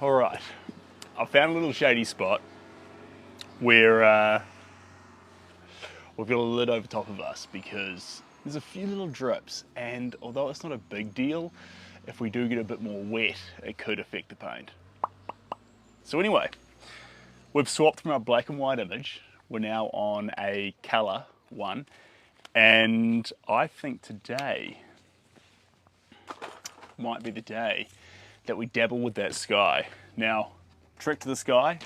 Alright, I found a little shady spot where we've got a lid over top of us because there's a few little drips, and although it's not a big deal, if we do get a bit more wet, it could affect the paint. So anyway, we've swapped from our black and white image. We're now on a colour one, and I think today might be the day that we dabble with that sky. Now, trick to the sky,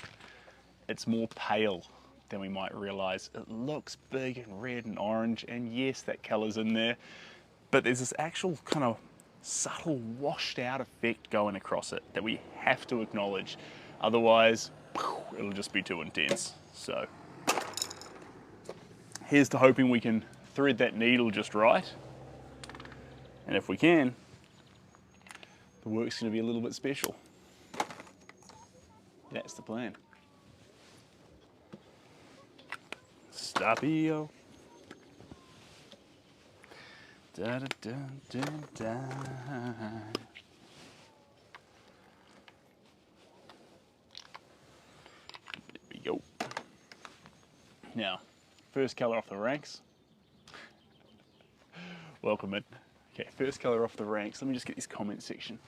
it's more pale than we might realise. It looks big and red and orange, and yes, that colour's in there, but there's this actual kind of subtle washed out effect going across it that we have to acknowledge. Otherwise, it'll just be too intense. So here's to hoping we can thread that needle just right. And if we can, the work's going to be a little bit special. That's the plan. Stop-io. Da da da da da. There we go. Now, first colour off the ranks. Welcome in. Okay, first colour off the ranks. Let me just get this comment section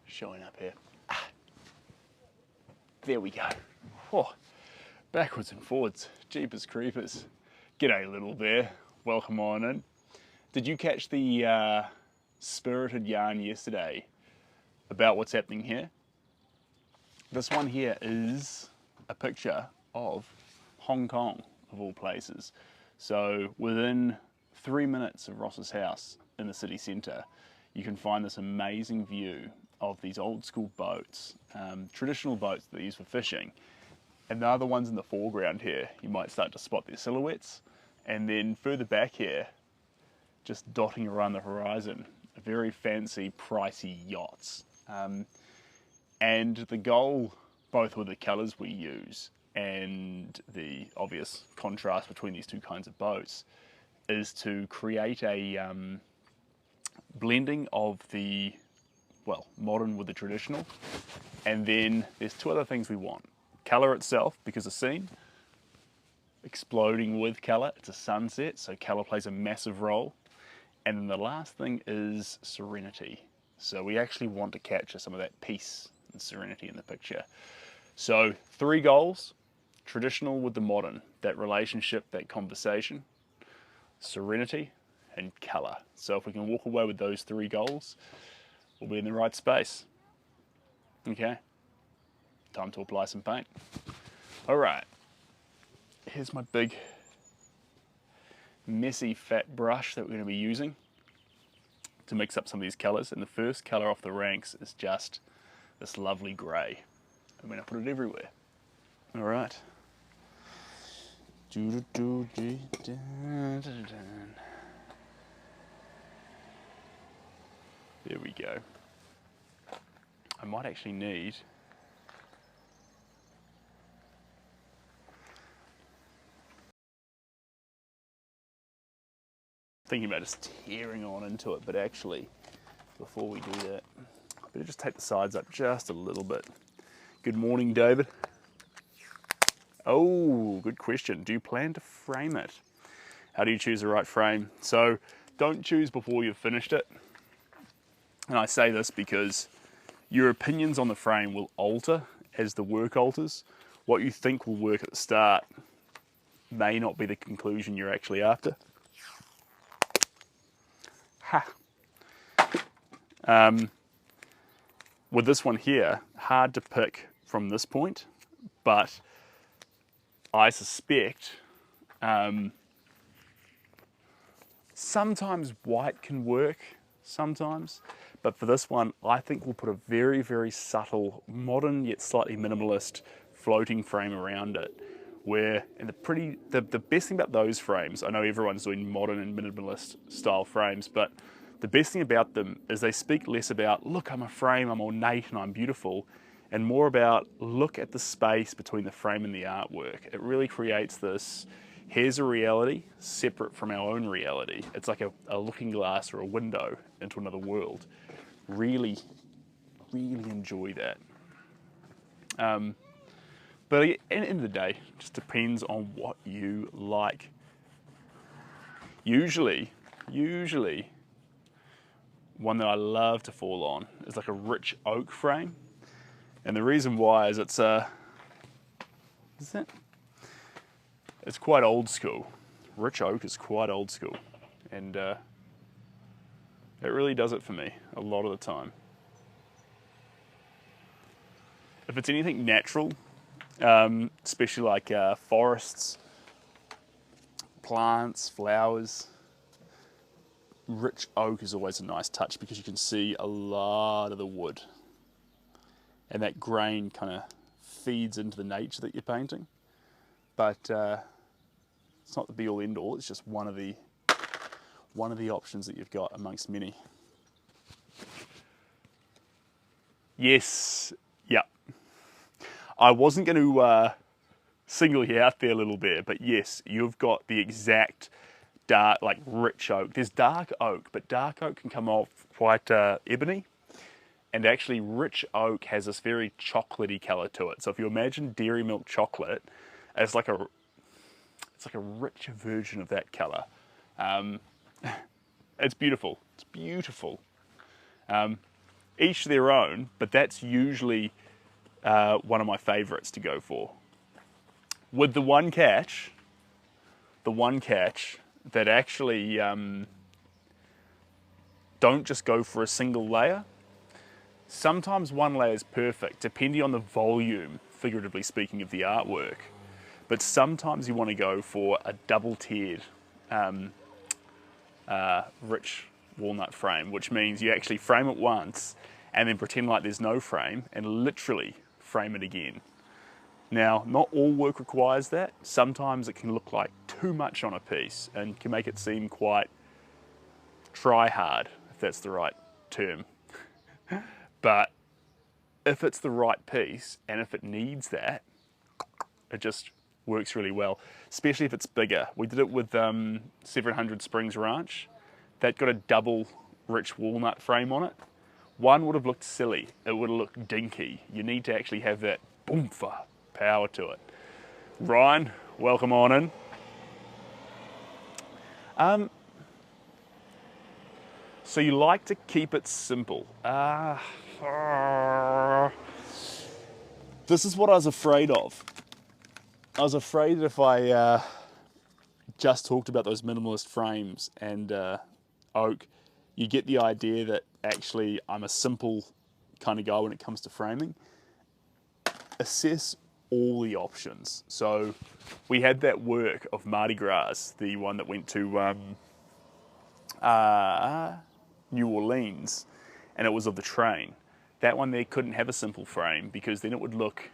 showing up here. There we go. Oh, backwards and forwards. Jeepers creepers. G'day, little bear. Welcome on in. Did you catch the spirited yarn yesterday about what's happening here? This one here is a picture of Hong Kong, of all places. So within 3 minutes of Ross's house in the city centre, you can find this amazing view of these old school boats, traditional boats that they use for fishing. And the other ones in the foreground here, you might start to spot their silhouettes. And then further back here, just dotting around the horizon, very fancy, pricey yachts. And the goal, both with the colours we use and the obvious contrast between these two kinds of boats, is to create a blending of the, well, modern with the traditional. And then there's two other things we want. Colour itself, because the scene, exploding with colour, it's a sunset, so colour plays a massive role. And then the last thing is serenity. So we actually want to capture some of that peace and serenity in the picture. So 3 goals: traditional with the modern, that relationship, that conversation, serenity, and colour. So if we can walk away with those 3 goals, we'll be in the right space. Okay, time to apply some paint. All right, here's my big messy fat brush that we're going to be using to mix up some of these colours. And the first colour off the ranks is just this lovely grey. I'm going to put it everywhere. All right. There we go. I might actually need thinking about just tearing on into it, but actually, before we do that, I better just take the sides up just a little bit. Good morning, David. Oh, good question. Do you plan to frame it? How do you choose the right frame? So don't choose before you've finished it. And I say this because your opinions on the frame will alter as the work alters. What you think will work at the start may not be the conclusion you're actually after. Ha! With this one here, hard to pick from this point, but I suspect sometimes white can work, sometimes, but for this one, I think we'll put a very, very subtle, modern yet slightly minimalist floating frame around it. Where, and the best thing about those frames, I know everyone's doing modern and minimalist style frames, but the best thing about them is they speak less about, look, I'm a frame, I'm ornate and I'm beautiful, and more about, look at the space between the frame and the artwork. It really creates this, here's a reality separate from our own reality. It's like a looking glass or a window into another world. Really, really enjoy that. But at the end of the day, it just depends on what you like. Usually, one that I love to fall on is like a rich oak frame. And the reason why is it's quite old school. Rich oak is quite old school. And it really does it for me a lot of the time. If it's anything natural, especially like forests, plants, flowers, rich oak is always a nice touch because you can see a lot of the wood. And that grain kind of feeds into the nature that you're painting. But it's not the be all end all, it's just one of the options that you've got amongst many. Yes, yeah. I wasn't going to single you out there a little bit, but yes, you've got the exact dark, like rich oak. There's dark oak, but dark oak can come off quite ebony. And actually rich oak has this very chocolatey colour to it. So if you imagine dairy milk chocolate, it's like a richer version of that colour. It's beautiful. It's beautiful. Each their own, but that's usually one of my favourites to go for. With the one catch that actually don't just go for a single layer. Sometimes one layer is perfect, depending on the volume, figuratively speaking, of the artwork. But sometimes you want to go for a double-tiered rich walnut frame, which means you actually frame it once and then pretend like there's no frame and literally frame it again. Now, not all work requires that. Sometimes it can look like too much on a piece and can make it seem quite try-hard, if that's the right term. But if it's the right piece and if it needs that, it just works really well, especially if it's bigger. We did it with 700 Springs Ranch. That got a double rich walnut frame on it. One would have looked silly. It would have looked dinky. You need to actually have that boomfa power to it. Ryan, welcome on in. So you like to keep it simple. This is what I was afraid of. I was afraid that if I just talked about those minimalist frames and oak, you get the idea that actually I'm a simple kind of guy when it comes to framing. Assess all the options. So we had that work of Mardi Gras, the one that went to New Orleans, and it was of the train. That one there couldn't have a simple frame because then it would look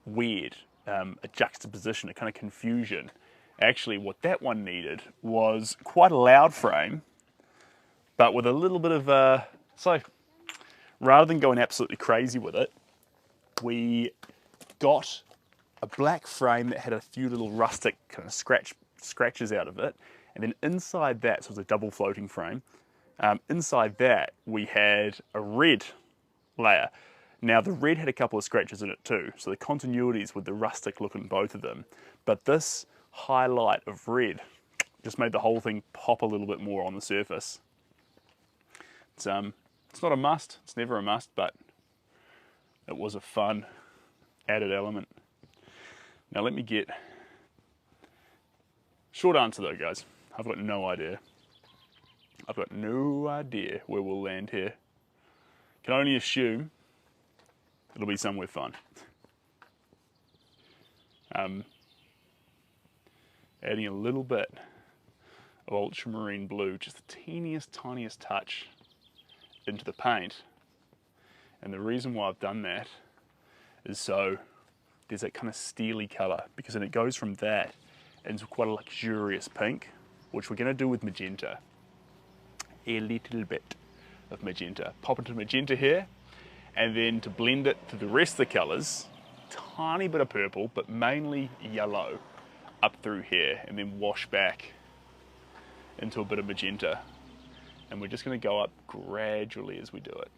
weird, a juxtaposition, a kind of confusion. Actually, what that one needed was quite a loud frame, but with a little bit of so rather than going absolutely crazy with it, we got a black frame that had a few little rustic kind of scratches out of it, and then inside that, so it was a double floating frame, inside that we had a red layer. Now the red had a couple of scratches in it too, so the continuities with the rustic look in both of them, but this highlight of red just made the whole thing pop a little bit more on the surface. It's not a must, it's never a must, but it was a fun added element. Now let me get, short answer though guys, I've got no idea. I've got no idea where we'll land here. Can only assume it'll be somewhere fun. Adding a little bit of ultramarine blue, just the teeniest, tiniest touch into the paint. And the reason why I've done that is so there's that kind of steely colour, because then it goes from that into quite a luxurious pink, which we're going to do with magenta. A little bit of magenta. Pop into magenta here, and then to blend it to the rest of the colours, tiny bit of purple, but mainly yellow up through here, and then wash back into a bit of magenta. And we're just going to go up gradually as we do it.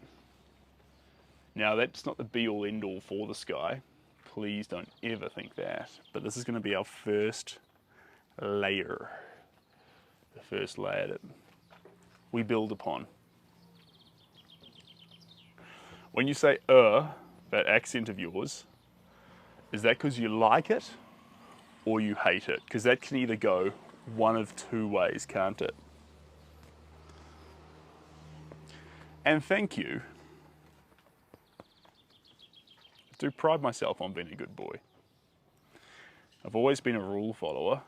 Now that's not the be all end all for the sky. Please don't ever think that. But this is going to be our first layer. The first layer that we build upon. When you say that accent of yours, is that because you like it or you hate it? Because that can either go one of two ways, can't it? And thank you. I do pride myself on being a good boy. I've always been a rule follower.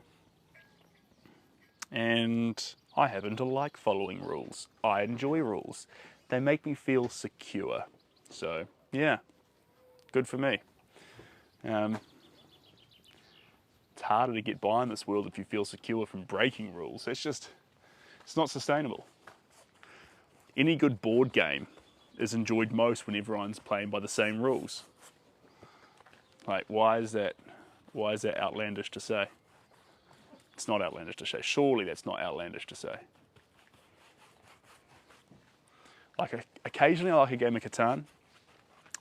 And I happen to like following rules. I enjoy rules. They make me feel secure. So, yeah, good for me. It's harder to get by in this world if you feel secure from breaking rules. It's not sustainable. Any good board game is enjoyed most when everyone's playing by the same rules. Like, why is that outlandish to say? It's not outlandish to say. Surely that's not outlandish to say. Like, occasionally I like a game of Catan,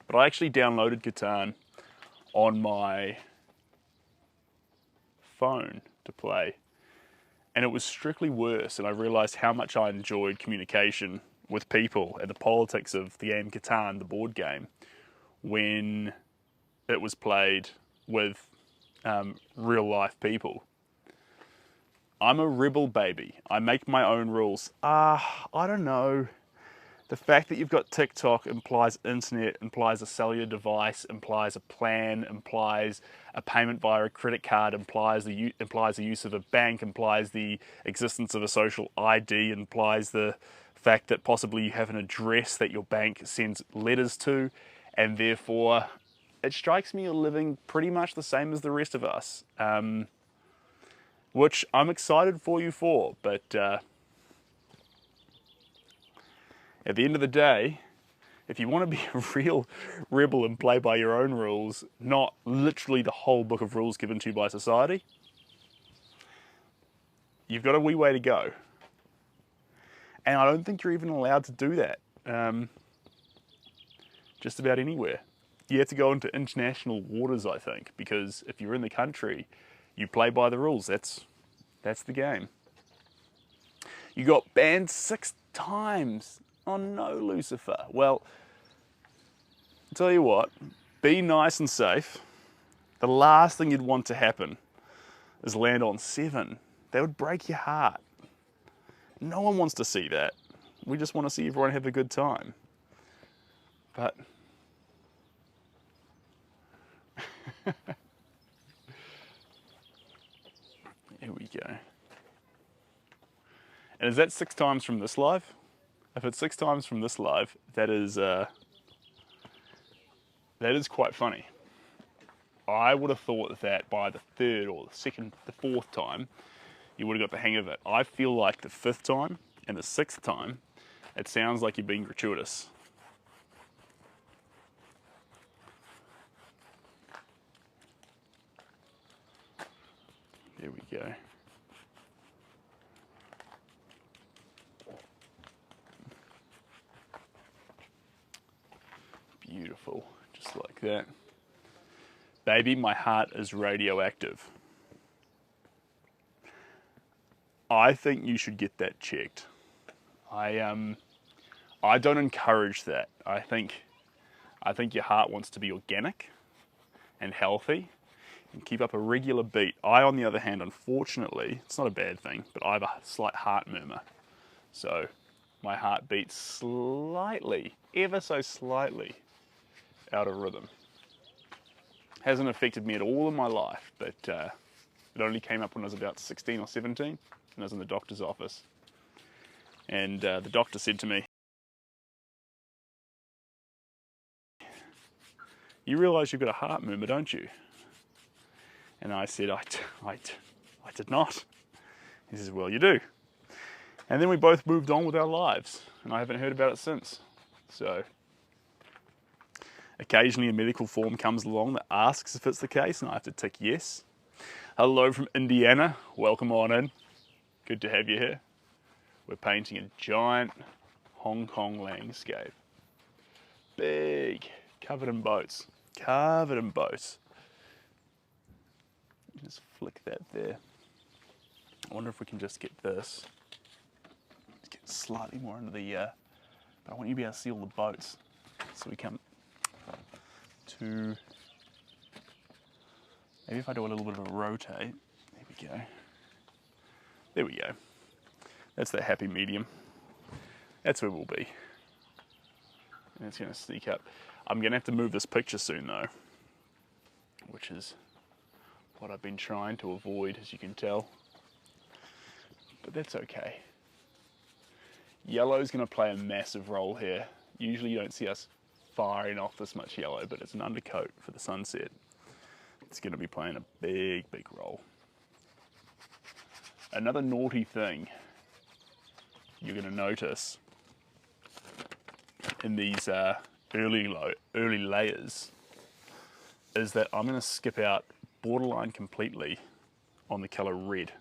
but I actually downloaded Catan on my phone to play, and it was strictly worse, and I realised how much I enjoyed communication with people and the politics of the game Catan, the board game, when it was played with real life people. I'm a rebel baby. I make my own rules. I don't know. The fact that you've got TikTok implies internet, implies a cellular device, implies a plan, implies a payment via a credit card, implies the use of a bank, implies the existence of a social ID, implies the fact that possibly you have an address that your bank sends letters to, and therefore it strikes me you're living pretty much the same as the rest of us, which I'm excited for you for, but at the end of the day, if you want to be a real rebel and play by your own rules, not literally the whole book of rules given to you by society, you've got a wee way to go. And I don't think you're even allowed to do that just about anywhere. You have to go into international waters, I think, because if you're in the country, you play by the rules. That's the game. You got banned 6 times. Oh no, Lucifer. Well, I'll tell you what, be nice and safe. The last thing you'd want to happen is land on 7. That would break your heart. No one wants to see that. We just want to see everyone have a good time. But here we go. And is that 6 times from this live? If it's 6 times from this live, that is quite funny. I would have thought that by the 3rd or the 4th time, you would have got the hang of it. I feel like the 5th time and the 6th time, it sounds like you're being gratuitous. There we go. Beautiful, just like that. Baby, my heart is radioactive. I think you should get that checked. I don't encourage that. I think your heart wants to be organic and healthy and keep up a regular beat. I, on the other hand, unfortunately, it's not a bad thing, but I have a slight heart murmur. So my heart beats slightly, ever so slightly, out of rhythm. Hasn't affected me at all in my life, but it only came up when I was about 16 or 17, and I was in the doctor's office. And the doctor said to me, "You realise you've got a heart murmur, don't you?" And I said, I did not. He says, "Well, you do." And then we both moved on with our lives, and I haven't heard about it since. So occasionally a medical form comes along that asks if it's the case, and I have to tick yes. Hello from Indiana. Welcome on in. Good to have you here. We're painting a giant Hong Kong landscape. big, covered in boats, covered in boats. Just flick that there. I wonder if we can just get this, just get slightly more into the, but I want you to be able to see all the boats. So we come to, maybe if I do a little bit of a rotate, there we go. There we go. That's the happy medium. That's where we'll be. And it's going to sneak up. I'm going to have to move this picture soon though, which is what I've been trying to avoid, as you can tell. But that's okay. Yellow's going to play a massive role here. Usually you don't see us firing off this much yellow, but it's an undercoat for the sunset. It's going to be playing a big, big role. Another naughty thing you're going to notice in these early layers is that I'm going to skip out borderline completely on the color red.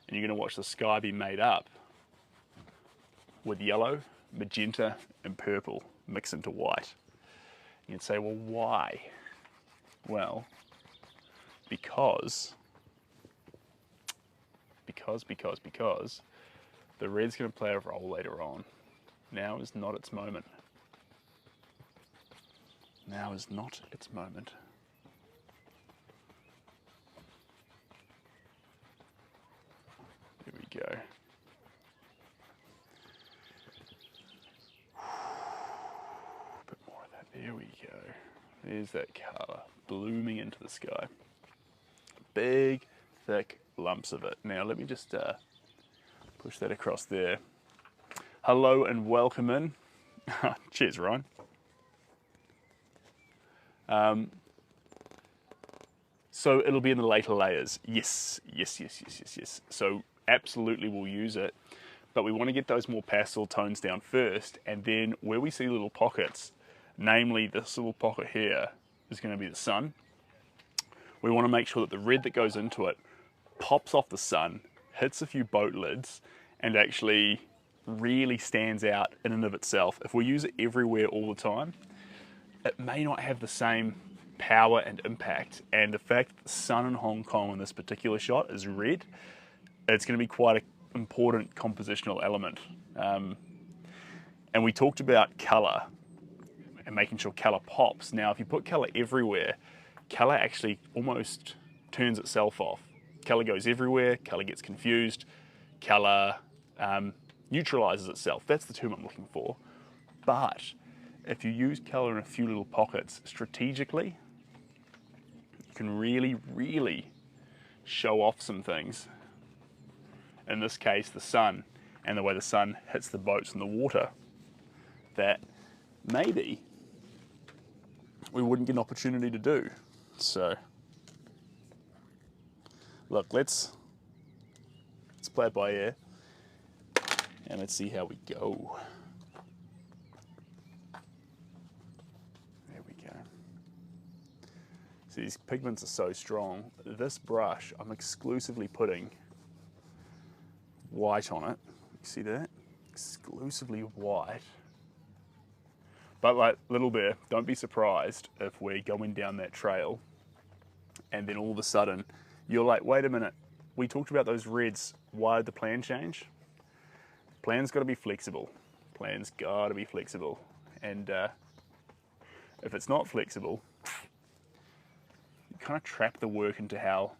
And you're going to watch the sky be made up with yellow, magenta, and purple mixed into white. You'd say, well, why? Well, because the red's going to play a role later on. Now is not its moment. Now is not its moment. Here we go. A bit more of that. There we go. There's that colour blooming into the sky. Big, thick lumps of it. Now let me just push that across there. Hello and welcome in. Cheers, Ryan. So it'll be in the later layers. Yes. So absolutely we'll use it, but we want to get those more pastel tones down first, and then where we see little pockets, namely this little pocket here is going to be the sun. We want to make sure that the red that goes into it pops off the sun, hits a few boat lids, and actually really stands out in and of itself. If we use it everywhere all the time, it may not have the same power and impact. And the fact that the sun in Hong Kong in this particular shot is red, it's going to be quite an important compositional element. And we talked about colour and making sure colour pops. Now, if you put colour everywhere, colour actually almost turns itself off. Colour goes everywhere, colour gets confused, colour neutralises itself. That's the term I'm looking for. But if you use colour in a few little pockets strategically, you can really, really show off some things. In this case, the sun, and the way the sun hits the boats in the water, that maybe we wouldn't get an opportunity to do. So, look, let's play it by ear, and let's see how we go. There we go. See, these pigments are so strong. This brush, I'm exclusively putting white on it. You see that? Exclusively white. But like Little Bear, don't be surprised if we're going down that trail and then all of a sudden you're like, wait a minute, we talked about those reds, why did the plan change? Plan's got to be flexible. Plan's got to be flexible. And if it's not flexible, you kind of trap the work into how,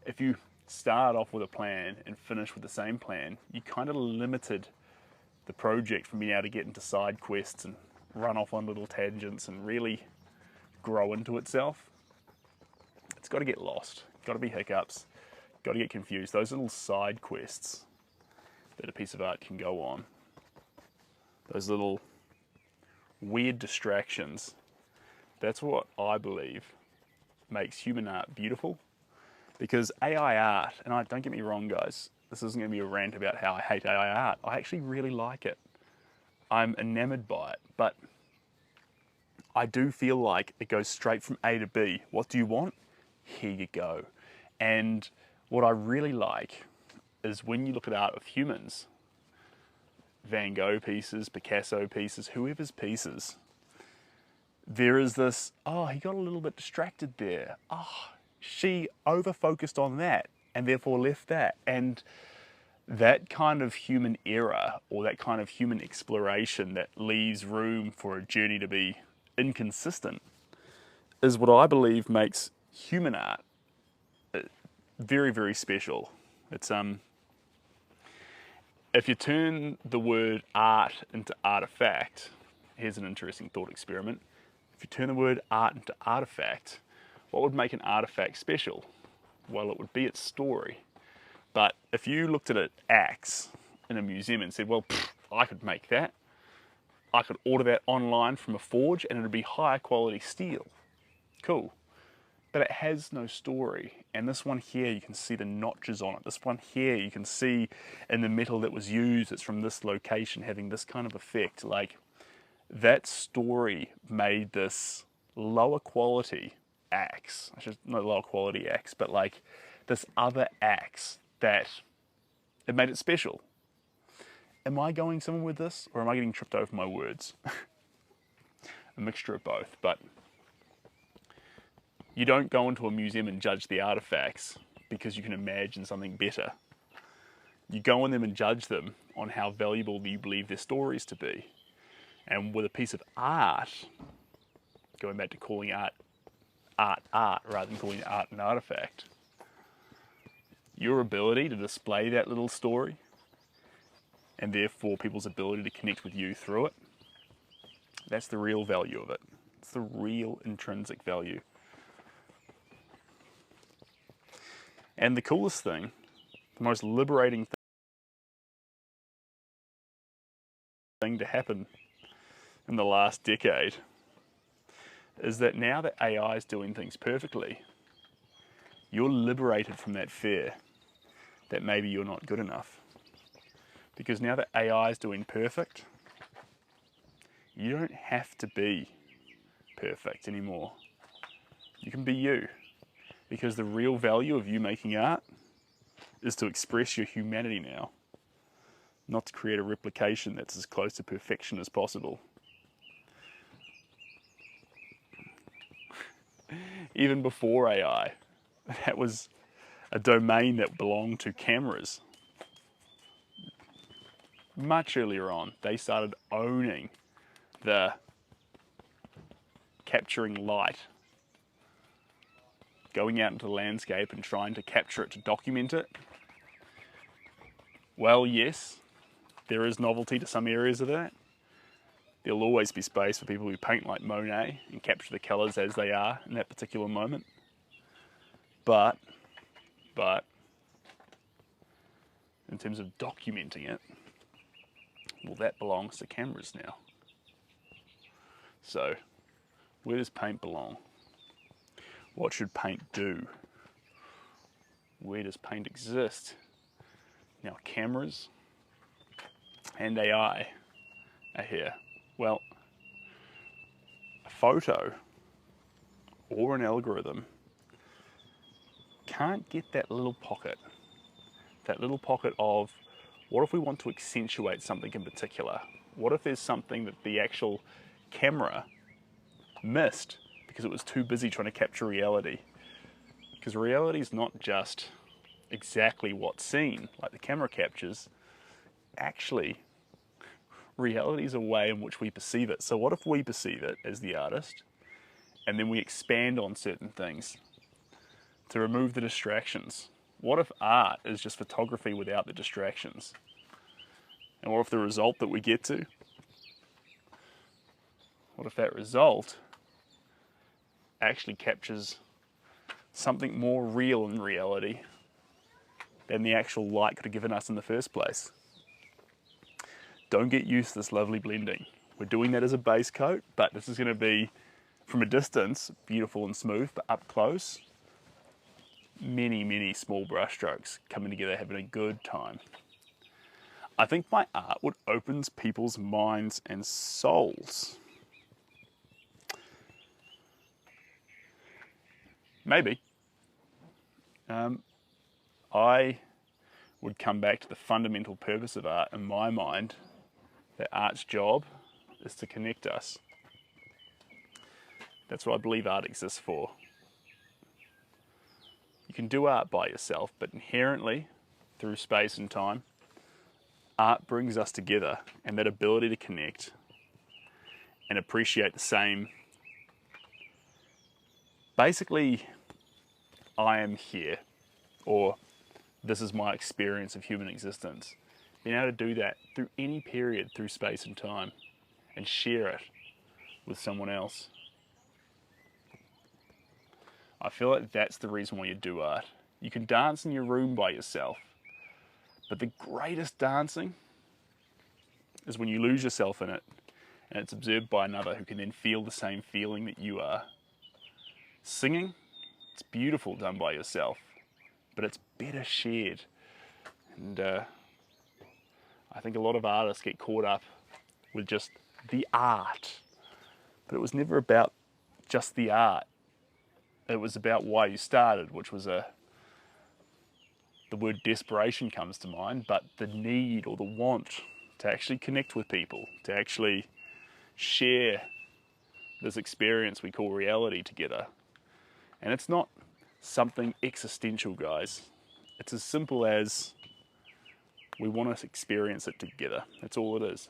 if you start off with a plan and finish with the same plan, you kind of limited the project from being able to get into side quests and run off on little tangents and really grow into itself. It's got to get lost. Got to be hiccups. Got to get confused. Those little side quests that a piece of art can go on, those little weird distractions, that's what I believe makes human art beautiful. Because AI art, and don't get me wrong guys, this isn't going to be a rant about how I hate AI art. I actually really like it. I'm enamored by it, but I do feel like it goes straight from A to B. What do you want? Here you go. And what I really like is when you look at art of humans, Van Gogh pieces, Picasso pieces, whoever's pieces, there is this, oh, he got a little bit distracted there. Oh, she over-focused on that and therefore left that. And that kind of human error, or that kind of human exploration that leaves room for a journey to be inconsistent, is what I believe makes human art very, very special. It's if you turn the word art into artifact, here's an interesting thought experiment. If you turn the word art into artifact, what would make an artifact special? Well, it would be its story. But if you looked at an axe in a museum and said, well, I could make that. I could order that online from a forge and it would be higher quality steel. Cool. But it has no story. And this one here, you can see the notches on it. This one here, you can see in the metal that was used, it's from this location, having this kind of effect. Like, that story made this lower quality axe, not lower quality axe, but like this other axe, that it made it special. Am I going somewhere with this, or am I getting tripped over my words? A mixture of both, but you don't go into a museum and judge the artifacts because you can imagine something better. You go in them and judge them on how valuable you believe their stories to be. And with a piece of art, going back to calling art rather than calling art an artifact, your ability to display that little story, and therefore people's ability to connect with you through it, that's the real value of it. It's the real intrinsic value. And the coolest thing, the most liberating thing to happen in the last decade, is that now that AI is doing things perfectly, you're liberated from that fear that maybe you're not good enough. Because now that AI is doing perfect, you don't have to be perfect anymore. You can be you. Because the real value of you making art is to express your humanity now, not to create a replication that's as close to perfection as possible. Even before AI, that was a domain that belonged to cameras. Much earlier on, they started owning the capturing light, going out into the landscape and trying to capture it, to document it. Well, yes, there is novelty to some areas of that. There'll always be space for people who paint like Monet and capture the colours as they are in that particular moment. But, in terms of documenting it, well, that belongs to cameras now. So, where does paint belong? What should paint do? Where does paint exist? Now, cameras and AI are here. Well, a photo or an algorithm can't get that little pocket of, what if we want to accentuate something in particular? What if there's something that the actual camera missed because it was too busy trying to capture reality? Because reality is not just exactly what's seen, like the camera captures. Actually, reality is a way in which we perceive it. So what if we perceive it as the artist, and then we expand on certain things to remove the distractions? What if art is just photography without the distractions? And what if the result that we get to, what if that result actually captures something more real in reality than the actual light could have given us in the first place? Don't get used to this lovely blending. We're doing that as a base coat, but this is going to be, from a distance, beautiful and smooth, but up close, many, many small brush strokes coming together, having a good time. I think my art would open people's minds and souls. Maybe. I would come back to the fundamental purpose of art in my mind that art's job is to connect us. That's what I believe art exists for. You can do art by yourself, but inherently, through space and time, art brings us together, and that ability to connect and appreciate the same. Basically, I am here, or this is my experience of human existence. Being able to do that through any period, through space and time, and share it with someone else. I feel like that's the reason why you do art. You can dance in your room by yourself, but the greatest dancing is when you lose yourself in it and it's observed by another who can then feel the same feeling that you are. Singing, it's beautiful done by yourself, but it's better shared. And I think a lot of artists get caught up with just the art, but it was never about just the art. It was about why you started, which was the word desperation comes to mind, but the need or the want to actually connect with people, to actually share this experience we call reality together. And it's not something existential, guys. It's as simple as we want to experience it together. That's all it is.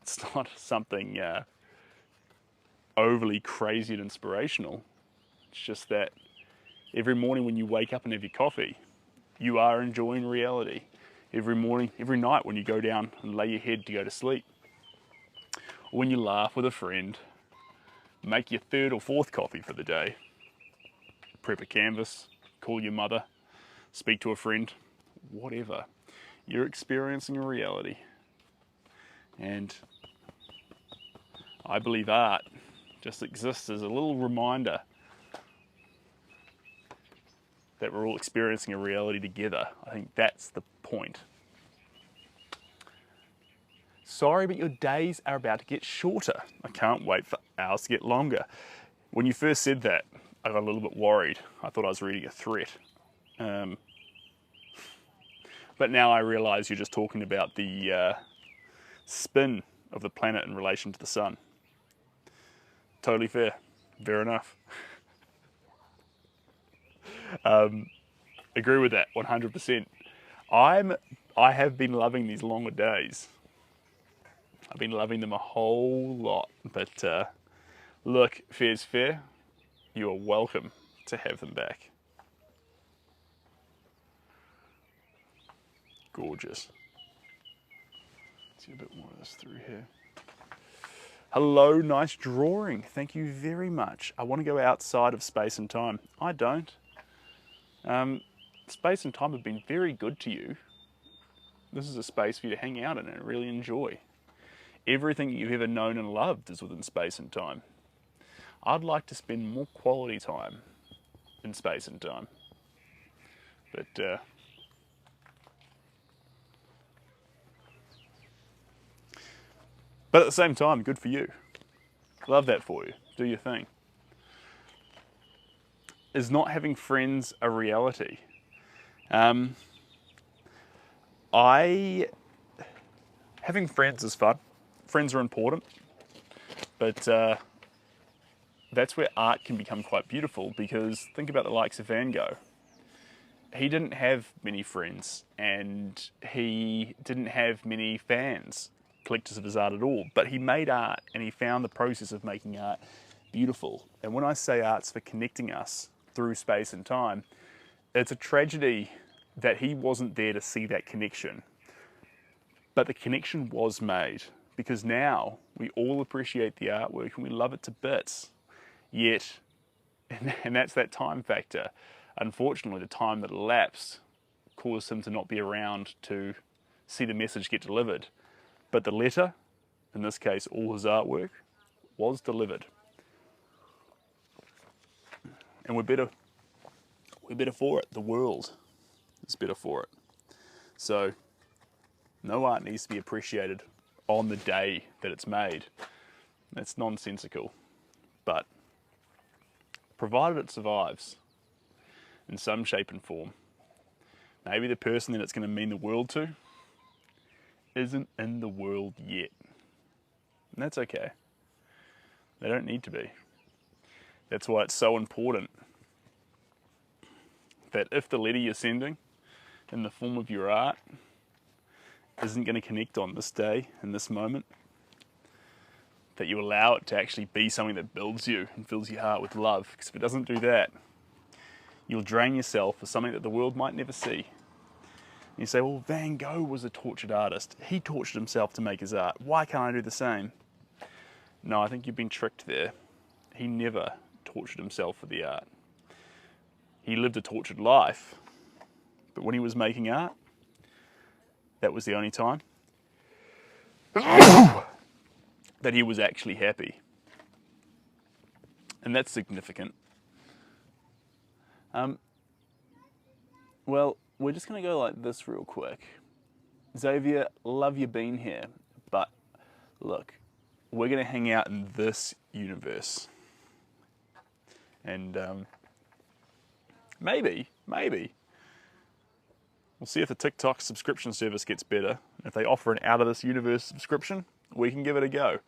It's not something overly crazy and inspirational. It's just that every morning when you wake up and have your coffee, you are enjoying reality. Every morning, every night when you go down and lay your head to go to sleep, or when you laugh with a friend, make your third or fourth coffee for the day, prep a canvas, call your mother, speak to a friend, whatever. You're experiencing a reality. And I believe art just exists as a little reminder that we're all experiencing a reality together. I think that's the point. Sorry, but your days are about to get shorter. I can't wait for ours to get longer. When you first said that, I got a little bit worried. I thought I was reading a threat. But now I realise you're just talking about the spin of the planet in relation to the sun. Totally fair. Fair enough. Agree with that 100%. I have been loving these longer days. I've been loving them a whole lot. But look, fair's fair. You are welcome to have them back. Gorgeous. Let's get a bit more of this through here. Hello, nice drawing. Thank you very much. I want to go outside of space and time. I don't. Space and time have been very good to you. This is a space for you to hang out in and really enjoy. Everything you've ever known and loved is within space and time. I'd like to spend more quality time in space and time. But at the same time, good for you. Love that for you. Do your thing. Is not having friends a reality? Having friends is fun. Friends are important. But that's where art can become quite beautiful, because think about the likes of Van Gogh. He didn't have many friends and he didn't have many fans, collectors of his art at all, but he made art and he found the process of making art beautiful. And when I say art's for connecting us through space and time, it's a tragedy that he wasn't there to see that connection. But the connection was made, because now we all appreciate the artwork and we love it to bits. Yet, and that's that time factor. Unfortunately, the time that elapsed caused him to not be around to see the message get delivered. But the letter, in this case all his artwork, was delivered. And we're better for it. The world is better for it. So, no art needs to be appreciated on the day that it's made. That's nonsensical. But provided it survives in some shape and form, maybe the person that it's going to mean the world to isn't in the world yet. And that's okay. They don't need to be. That's why it's so important that if the letter you're sending in the form of your art isn't going to connect on this day, in this moment, that you allow it to actually be something that builds you and fills your heart with love. Because if it doesn't do that, you'll drain yourself for something that the world might never see. And you say, well, Van Gogh was a tortured artist. He tortured himself to make his art. Why can't I do the same? No, I think you've been tricked there. He never tortured himself for the art. He lived a tortured life, but when he was making art, that was the only time that he was actually happy. And that's significant. Well, we're just going to go like this real quick. Xavier, love you being here, but look, we're going to hang out in this universe. And maybe, we'll see if the TikTok subscription service gets better. If they offer an out of this universe subscription, we can give it a go.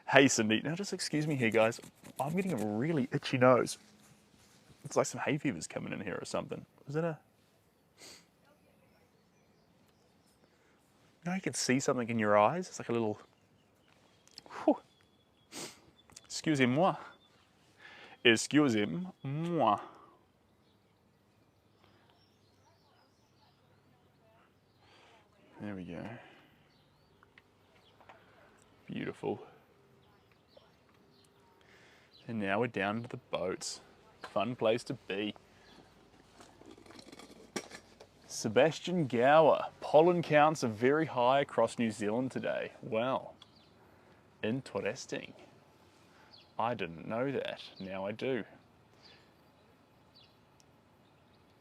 Hey Cindy, now just excuse me here guys, I'm getting a really itchy nose. It's like some hay fever's coming in here or something. Is it a... You know, you can see something in your eyes. It's like a little... Whew. Excusez-moi. Excusez-moi. There we go. Beautiful. And now we're down to the boats. Fun place to be. Sebastian Gower. Pollen counts are very high across New Zealand today. Wow. Interesting. I didn't know that. Now I do.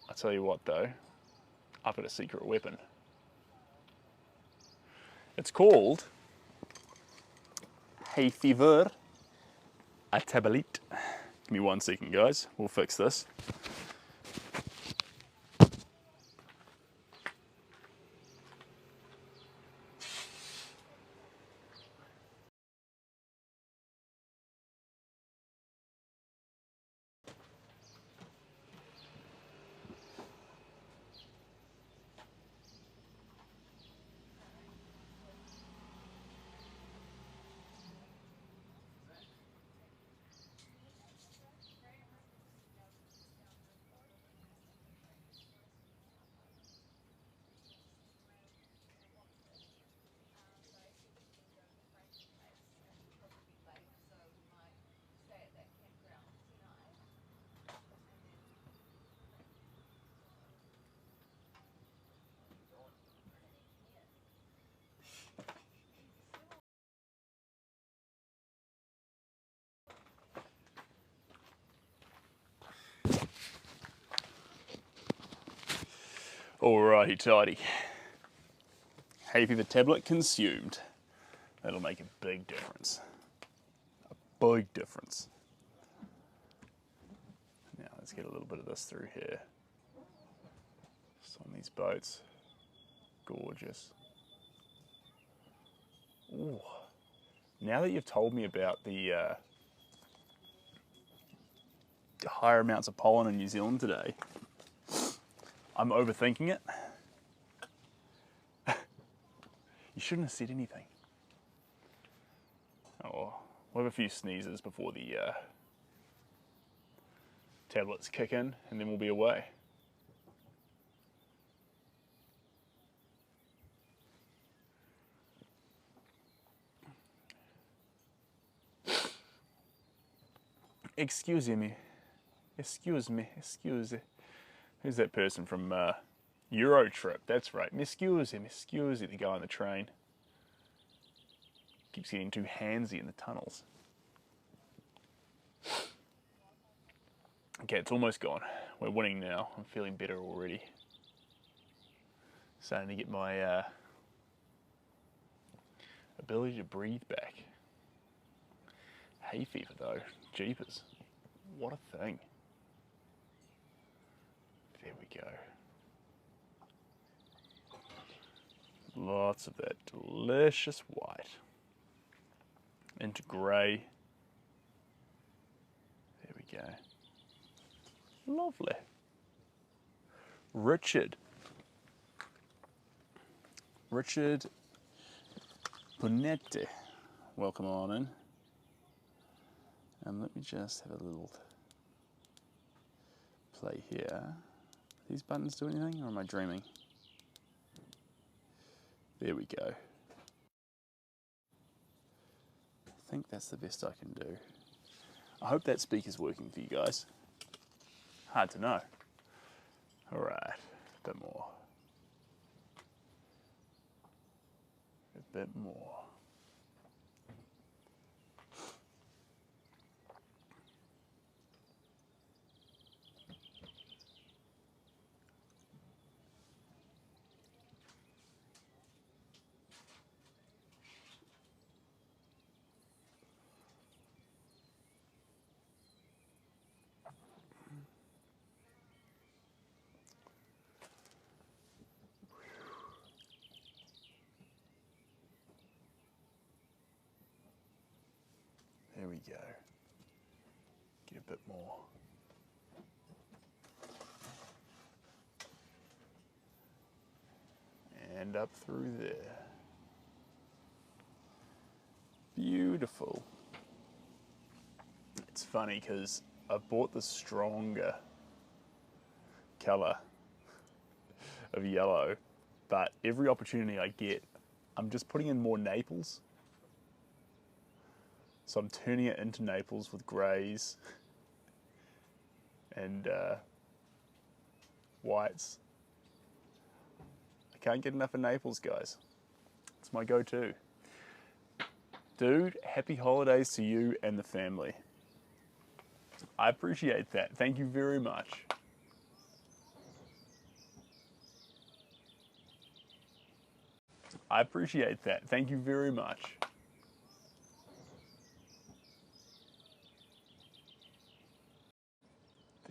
I tell you what though, I've got a secret weapon. It's called hay fever a tablet. Give me 1 second guys, we'll fix this. Alrighty tidy. Hay fever tablet consumed. That'll make a big difference. A big difference. Now let's get a little bit of this through here. Just on these boats. Gorgeous. Ooh. Now that you've told me about the higher amounts of pollen in New Zealand today, I'm overthinking it. You shouldn't have said anything. Oh, we'll have a few sneezes before the tablets kick in, and then we'll be away. Excuse me. Excuse me. Excuse. Who's that person from Euro Trip? That's right. Excuse me. The guy on the train. Keeps getting too handsy in the tunnels. Okay, it's almost gone. We're winning now. I'm feeling better already. Starting to get my ability to breathe back. Hay fever though, jeepers. What a thing. There we go. Lots of that delicious white into grey. There we go. Lovely. Richard Bonetti, welcome on in. And let me just have a little play here. These buttons do anything, or am I dreaming? There we go. I think that's the best I can do. I hope that speaker's working for you guys. Hard to know. All right, a bit more. A bit more. There we go. Get a bit more. And up through there. Beautiful. It's funny because I bought the stronger colour of yellow, but every opportunity I get, I'm just putting in more Naples. So I'm turning it into Naples with greys and whites. I can't get enough of Naples, guys. It's my go-to. Dude, happy holidays to you and the family. I appreciate that. Thank you very much. I appreciate that. Thank you very much.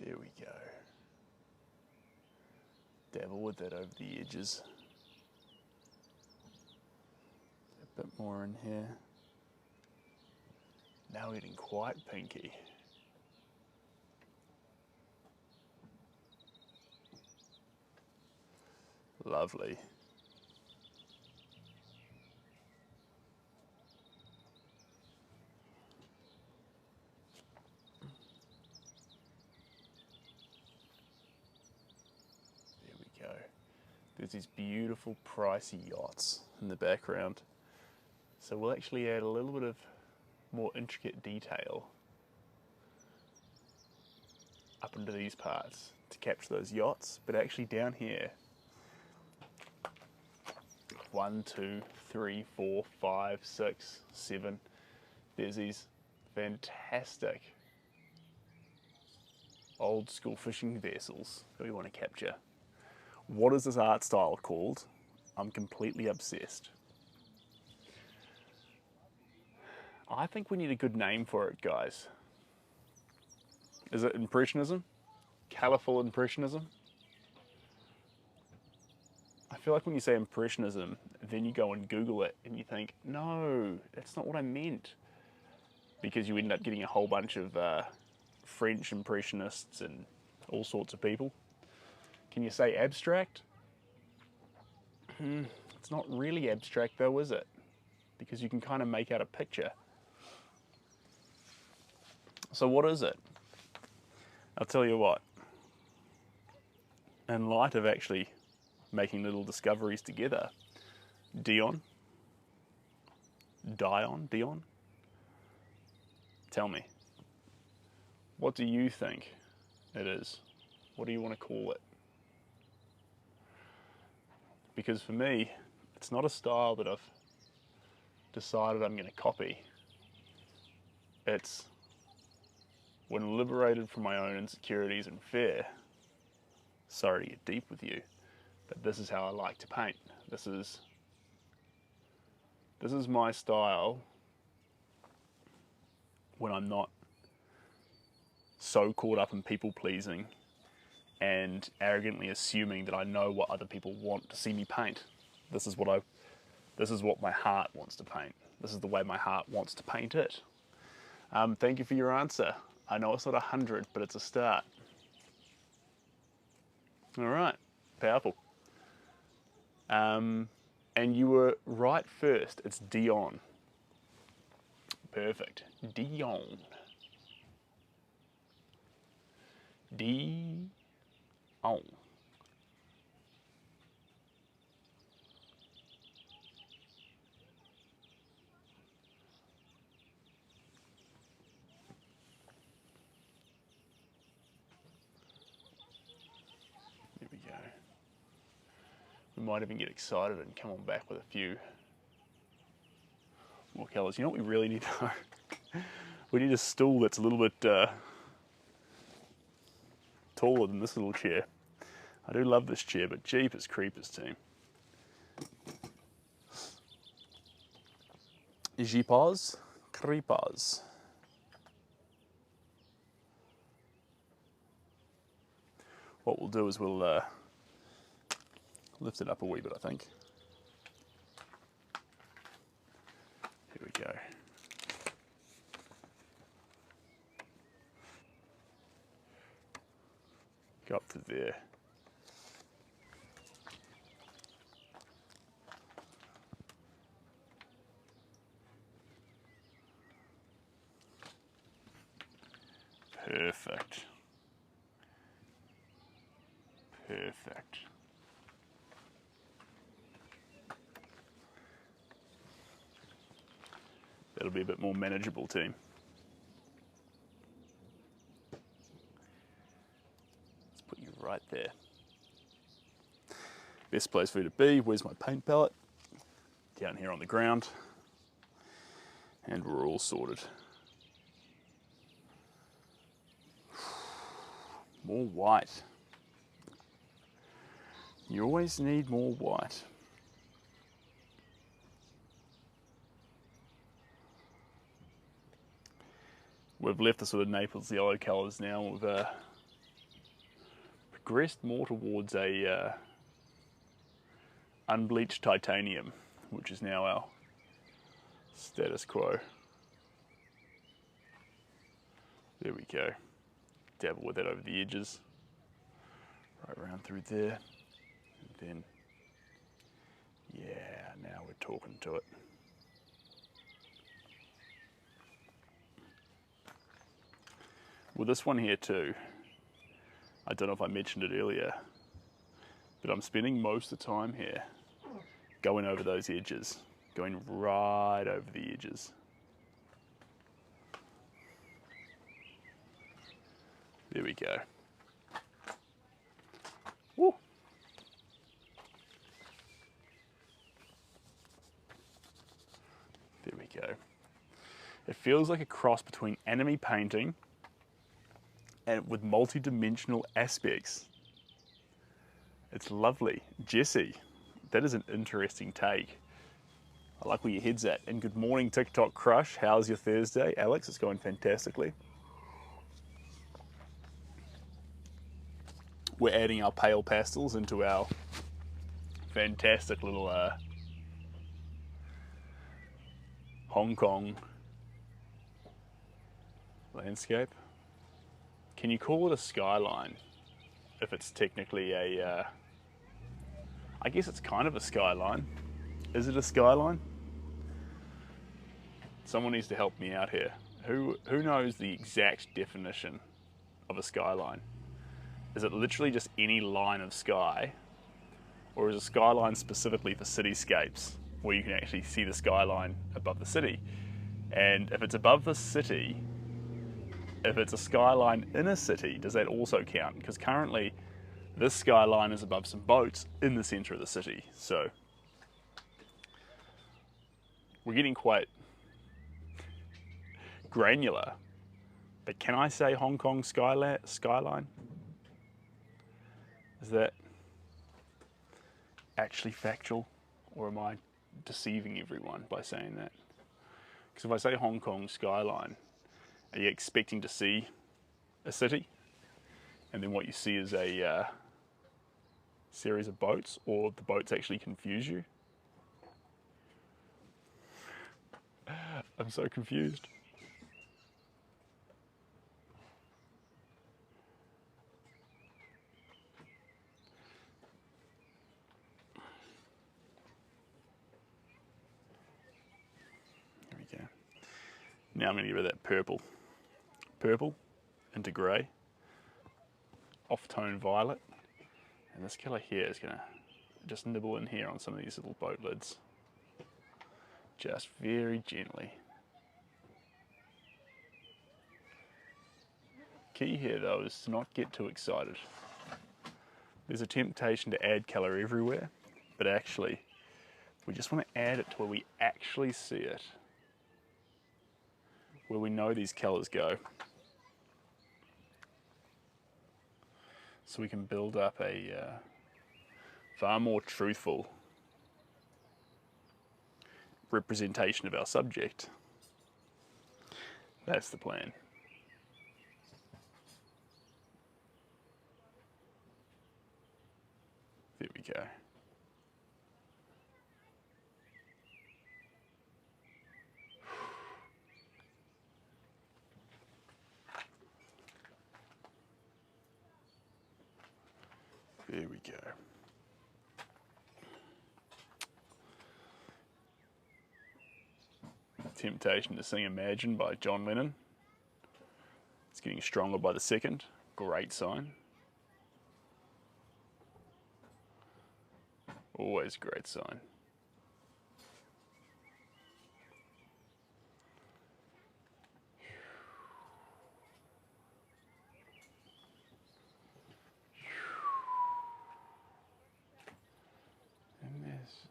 There we go. Dabble with that over the edges. A bit more in here. Now we're getting quite pinky. Lovely. There we go. There's these beautiful pricey yachts in the background. So we'll actually add a little bit of more intricate detail up into these parts to capture those yachts, but actually down here, 1, 2, 3, 4, 5, 6, 7, there's these fantastic old school fishing vessels that we want to capture. What is this art style called? I'm completely obsessed. I think we need a good name for it, guys. Is it Impressionism? Colourful Impressionism? I feel like when you say Impressionism, then you go and Google it and you think, no, that's not what I meant. Because you end up getting a whole bunch of French Impressionists and all sorts of people. Can you say abstract? It's not really abstract though, is it? Because you can kind of make out a picture. So what is it? I'll tell you what. In light of actually making little discoveries together, Dion, tell me, what do you think it is? What do you want to call it? Because for me, it's not a style that I've decided I'm going to copy. It's when liberated from my own insecurities and fear. Sorry to get deep with you, but this is how I like to paint. This is my style when I'm not so caught up in people pleasing and arrogantly assuming that I know what other people want to see me paint. This is what I This is what my heart wants to paint. This is the way my heart wants to paint it. Thank you for your answer. I know it's not 100, but it's a start. All right, powerful. And you were right first. It's Dion. Perfect. Dion. Dion. There we go. We might even get excited and come on back with a few more colours. You know what we really need though? We need a stool that's a little bit taller than this little chair. I do love this chair, but jeepers creepers, team. Jeepers creepers. What we'll do is we'll lift it up a wee bit, I think. Here we go. Go up to there. Perfect. Perfect. That'll be a bit more manageable, team. Let's put you right there. Best place for you to be. Where's my paint palette? Down here on the ground. And we're all sorted. More white. You always need more white. We've left the sort of Naples yellow colours now. We've progressed more towards a unbleached titanium, which is now our status quo. There we go. Dabble with that over the edges. Right around through there. And then, yeah, now we're talking to it. Well, this one here too, I don't know if I mentioned it earlier, but I'm spending most of the time here going over those edges, going right over the edges. There we go. Woo. There we go. It feels like a cross between anime painting and with multi-dimensional aspects. It's lovely. Jesse, that is an interesting take. I like where your head's at. And good morning, TikTok Crush. How's your Thursday? Alex, it's going fantastically. We're adding our pale pastels into our fantastic little Hong Kong landscape. Can you call it a skyline if it's technically a, I guess it's kind of a skyline. Is it a skyline? Someone needs to help me out here. Who knows the exact definition of a skyline? Is it literally just any line of sky? Or is a skyline specifically for cityscapes where you can actually see the skyline above the city? And if it's above the city, if it's a skyline in a city, does that also count? Because currently this skyline is above some boats in the centre of the city. So we're getting quite granular. But can I say Hong Kong skyline? Is that actually factual? Or am I deceiving everyone by saying that? Because if I say Hong Kong skyline, are you expecting to see a city? And then what you see is a series of boats, or the boats actually confuse you? I'm so confused. There we go. Now I'm going to get rid of that purple. Purple into grey. Off-tone violet. And this colour here is going to just nibble in here on some of these little boat lids. Just very gently. Key here though is to not get too excited. There's a temptation to add colour everywhere, but actually we just want to add it to where we actually see it, where we know these colours go. So we can build up a far more truthful representation of our subject. That's the plan. There we go. There we go. Temptation to sing Imagine by John Lennon. It's getting stronger by the second. Great sign. Always a great sign. And there's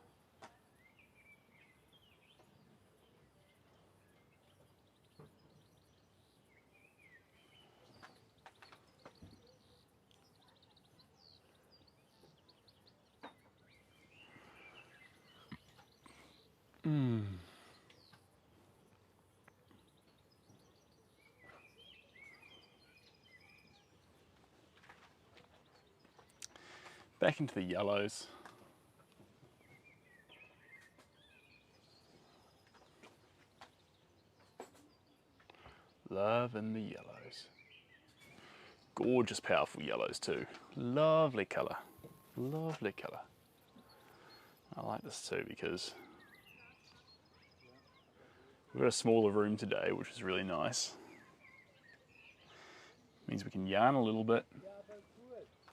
back into the yellows. Love in the yellows. Gorgeous, powerful yellows too. Lovely colour. Lovely colour. I like this too because we've got a smaller room today, which is really nice. Means we can yarn a little bit,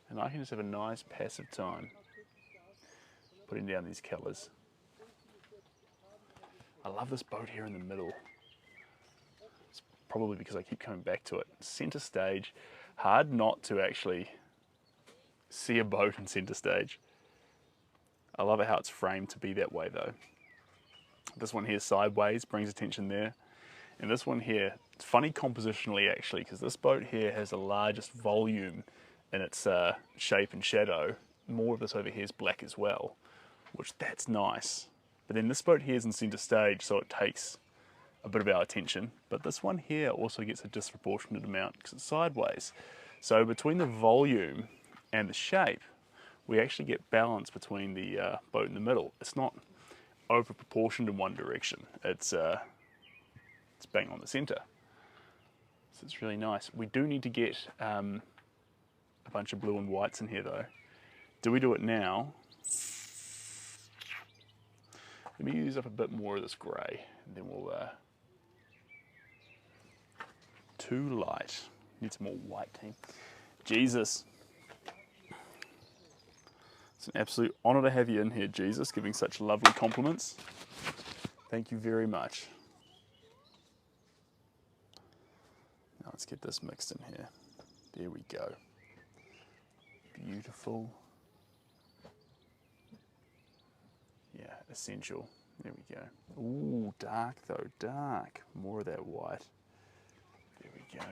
and I can just have a nice passive time putting down these colours. I love this boat here in the middle. It's probably because I keep coming back to it. Centre stage, hard not to actually see a boat in centre stage. I love it how it's framed to be that way though. This one here sideways brings attention there. And this one here, it's funny compositionally actually, because this boat here has the largest volume in its shape and shadow. More of this over here is black as well, which that's nice. But then this boat here is in centre stage, so it takes a bit of our attention. But this one here also gets a disproportionate amount because it's sideways. So between the volume and the shape, we actually get balance between the boat in the middle. It's not over proportioned in one direction. It's bang on the centre. So it's really nice. We do need to get a bunch of blue and whites in here though. Do we do it now? Let me use up a bit more of this grey, and then we'll... too light. Need some more white, team. Jesus. It's an absolute honour to have you in here, Jesus, giving such lovely compliments. Thank you very much. Now let's get this mixed in here. There we go. Beautiful. Yeah, essential. There we go. Ooh, dark though, dark. More of that white. There we go.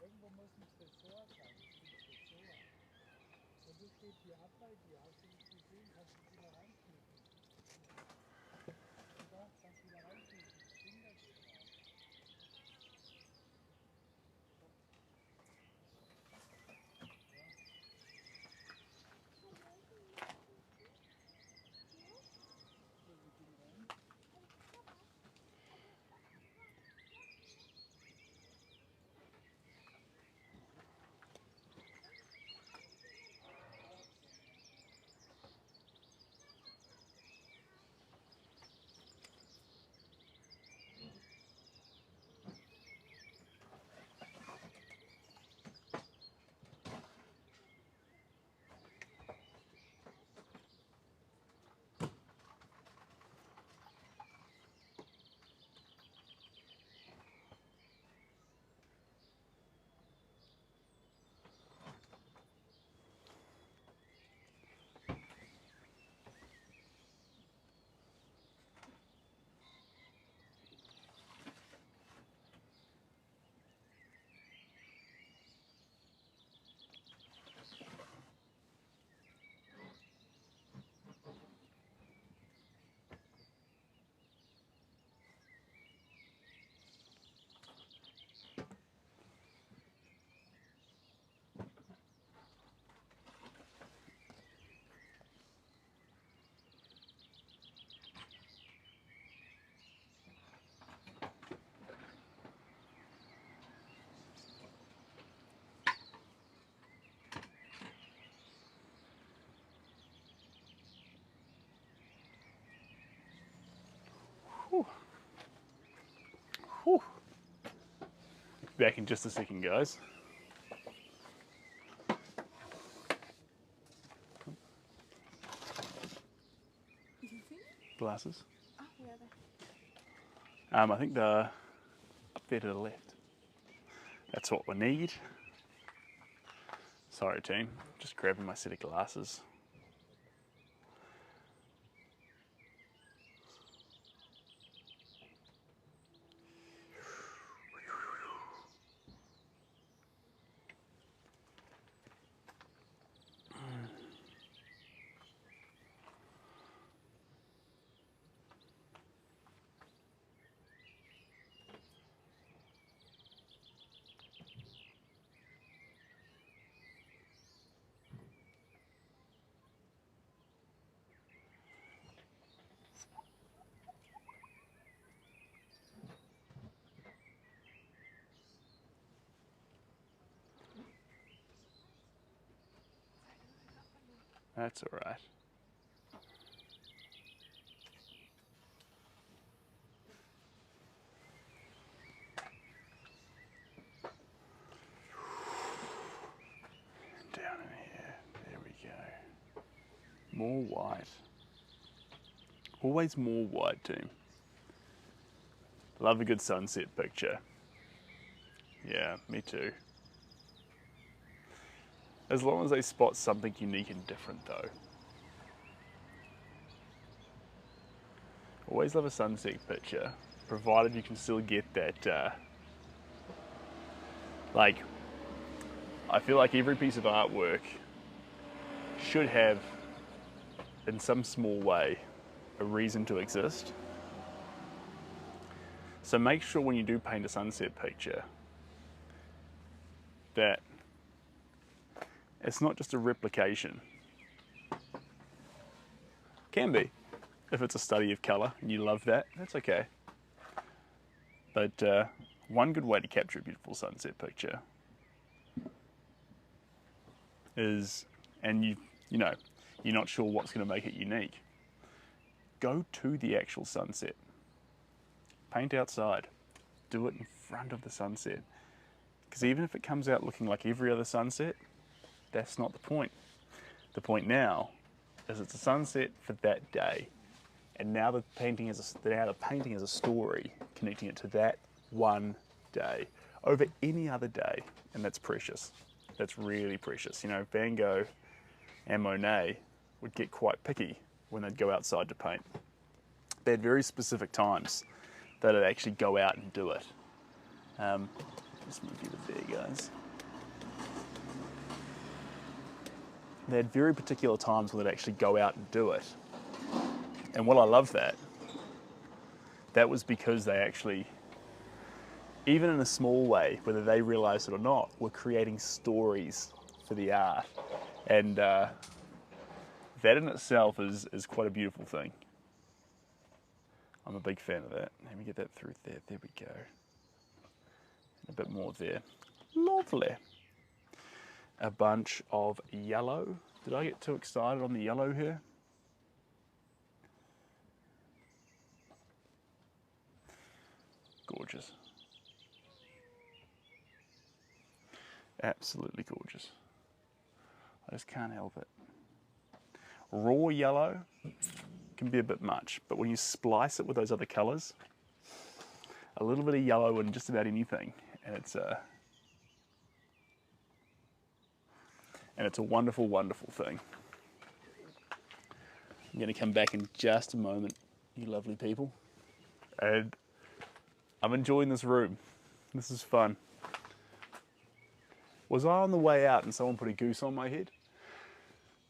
Irgendwo muss ein Tresor sein. Das ist ein Tresor. Und das steht hier ab bei dir. Hast du das gesehen? Kannst du es wieder reinklicken? Da kannst du wieder reinklicken. Ding da Whew. Back in just a second, guys. You can see it? Glasses. Oh, where are they? I think they're up there to the left. That's what we need. Sorry, team. Just grabbing my set of glasses. That's all right. Down in here. There we go. More white. Always more white, team. Love a good sunset picture. Yeah, me too. As long as they spot something unique and different though. Always love a sunset picture, provided you can still get that, like, I feel like every piece of artwork should have, in some small way, a reason to exist. So make sure when you do paint a sunset picture that it's not just a replication. Can be, if it's a study of colour and you love that, that's okay. But one good way to capture a beautiful sunset picture is, and you know, you're not sure what's going to make it unique, go to the actual sunset. Paint outside. Do it in front of the sunset. Because even if it comes out looking like every other sunset, that's not the point. The point now is it's a sunset for that day. And now the painting is a story, connecting it to that one day over any other day. And that's precious. That's really precious. You know, Van Gogh and Monet would get quite picky when they'd go outside to paint. They had very specific times that they'd actually go out and do it. Just move you to there, guys. They had very particular times when they'd actually go out and do it. And while I love that, that was because they actually, even in a small way, whether they realised it or not, were creating stories for the art. And that in itself is quite a beautiful thing. I'm a big fan of that. Let me get that through there. There we go. A bit more there. Lovely. A bunch of yellow. Did I get too excited on the yellow here? Gorgeous. Absolutely gorgeous. I just can't help it. Raw yellow can be a bit much, but when you splice it with those other colours, a little bit of yellow in just about anything, and it's a wonderful, wonderful thing. I'm going to come back in just a moment, you lovely people, and I'm enjoying this room. This is fun. Was I on the way out and someone put a goose on my head?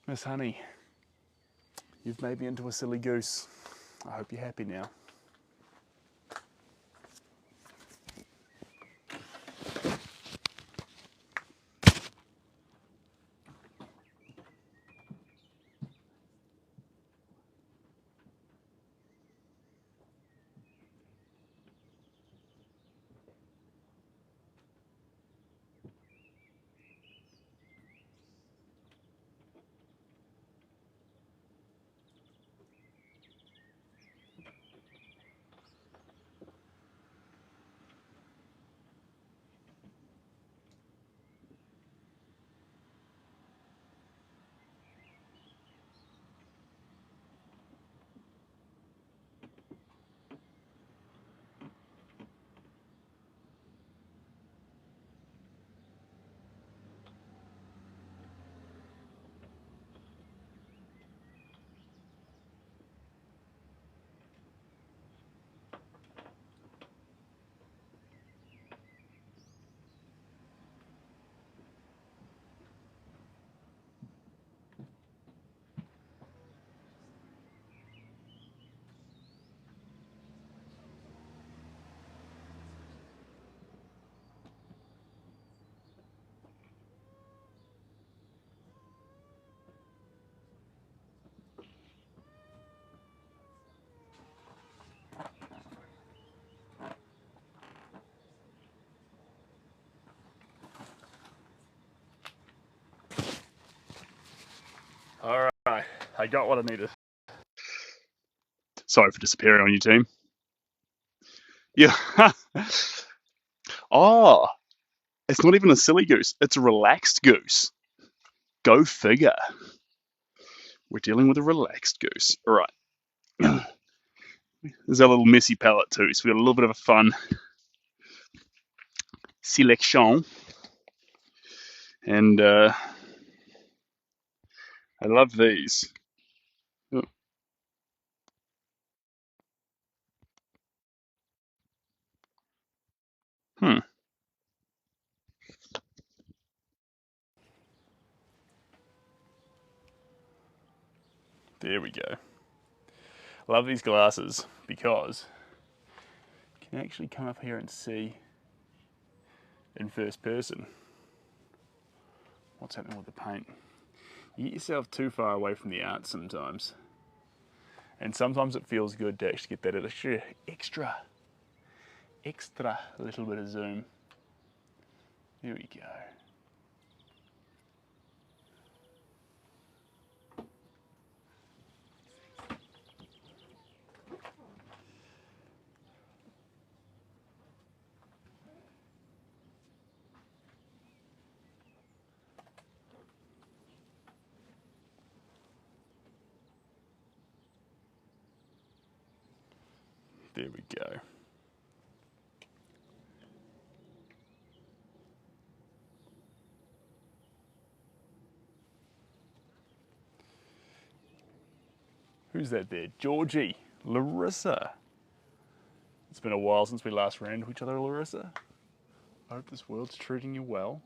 Miss Honey, you've made me into a silly goose. I hope you're happy now. I got what I needed. Sorry for disappearing on you, team. Yeah. Oh, it's not even a silly goose. It's a relaxed goose. Go figure. We're dealing with a relaxed goose. All right. There's our little messy palette too, so we got a little bit of a fun selection. And I love these. Oh. Hmm. There we go. I love these glasses because you can actually come up here and see in first person what's happening with the paint. You get yourself too far away from the art sometimes. And sometimes it feels good to actually get that extra little bit of zoom. There we go. There we go. Who's that there? Georgie. Larissa. It's been a while since we last ran into each other, Larissa. I hope this world's treating you well.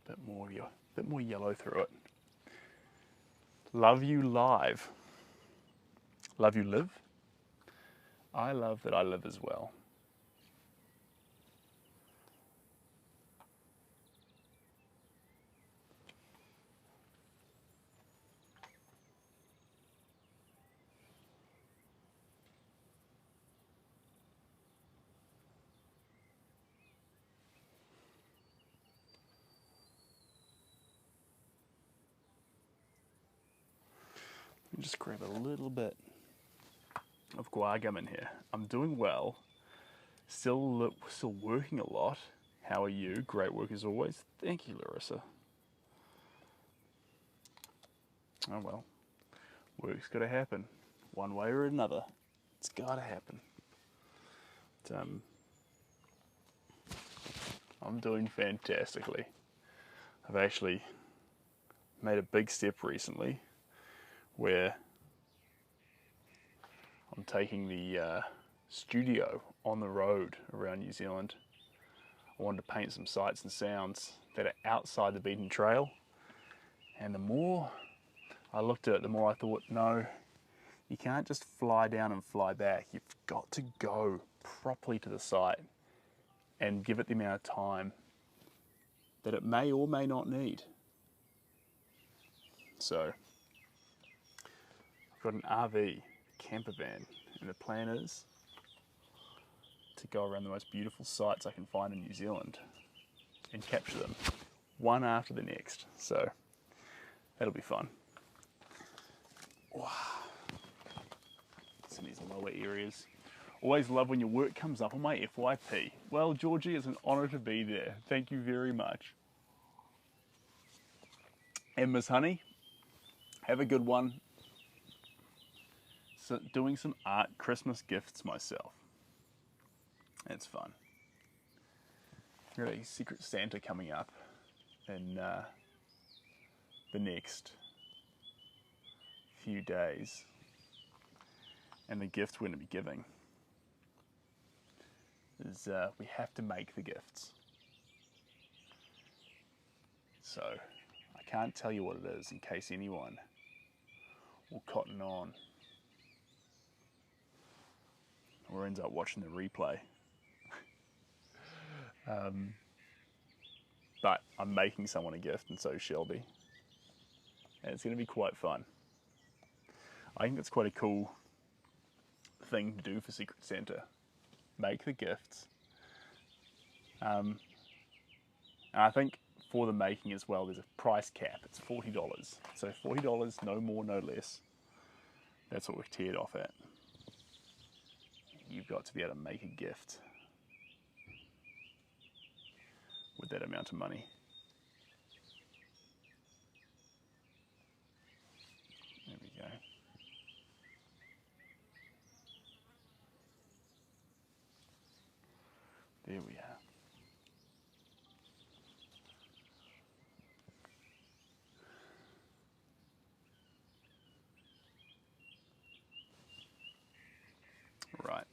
There we go. Bit more yellow through it. Love you live. Love you live. I love that I live as well. Just grab a little bit of guargum in here. I'm doing well. Still working a lot. How are you? Great work as always. Thank you, Larissa. Oh well. Work's got to happen. One way or another. It's got to happen. But, I'm doing fantastically. I've actually made a big step recently where I'm taking the studio on the road around New Zealand. I wanted to paint some sights and sounds that are outside the beaten trail. And the more I looked at it, the more I thought, no, you can't just fly down and fly back. You've got to go properly to the site and give it the amount of time that it may or may not need. So I've got an RV, camper van, and the plan is to go around the most beautiful sites I can find in New Zealand and capture them one after the next. So that'll be fun. Wow. Some of these lower areas. Always love when your work comes up on my FYP. Well, Georgie, it's an honour to be there. Thank you very much. And Miss Honey, have a good one. doing some art Christmas gifts myself. It's fun. Got a Secret Santa coming up in the next few days, and the gift we're going to be giving is we have to make the gifts. So I can't tell you what it is in case anyone will cotton on or ends up watching the replay. But I'm making someone a gift, and so is Shelby. And it's going to be quite fun. I think it's quite a cool thing to do for Secret Santa. Make the gifts. And I think for the making as well, there's a price cap. It's $40. So $40, no more, no less. That's what we've tiered off at. You've got to be able to make a gift with that amount of money. There we go. There we are. Right.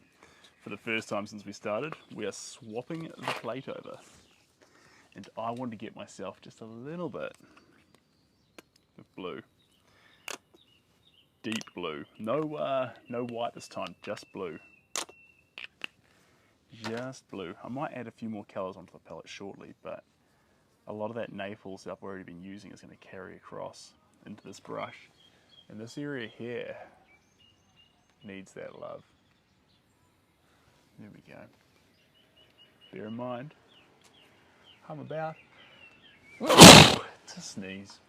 For the first time since we started, we are swapping the plate over. And I want to get myself just a little bit of blue. Deep blue. No white this time, just blue. Just blue. I might add a few more colours onto the palette shortly, but a lot of that Naples that I've already been using is going to carry across into this brush. And this area here needs that love. There we go. Bear in mind, I'm about to sneeze.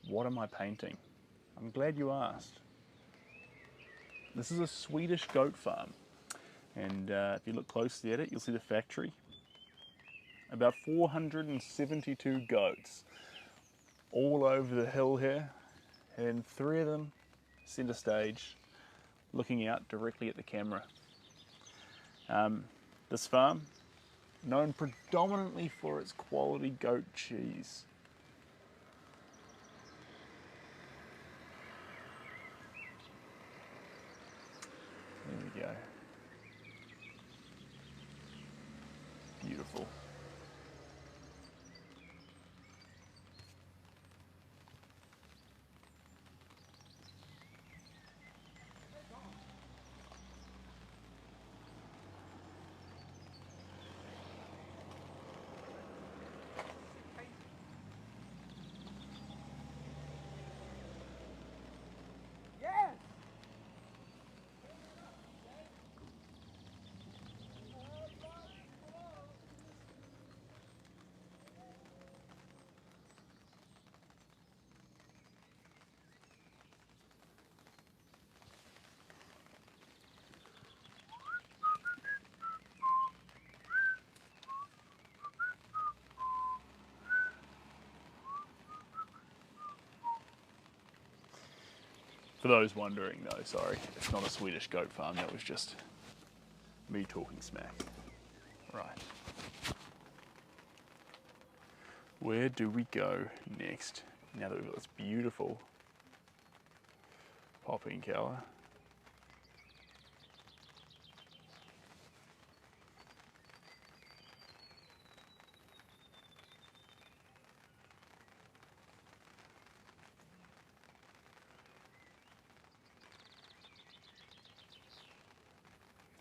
What am I painting? I'm glad you asked. This is a Swedish goat farm, and if you look closely at it, you'll see the factory. About 472 goats all over the hill here, and 3 of them center stage, looking out directly at the camera. This farm, known predominantly for its quality goat cheese. There we go. Beautiful. For those wondering though, sorry, it's not a Swedish goat farm, that was just me talking smack. Right. Where do we go next? Now that we've got this beautiful popping colour.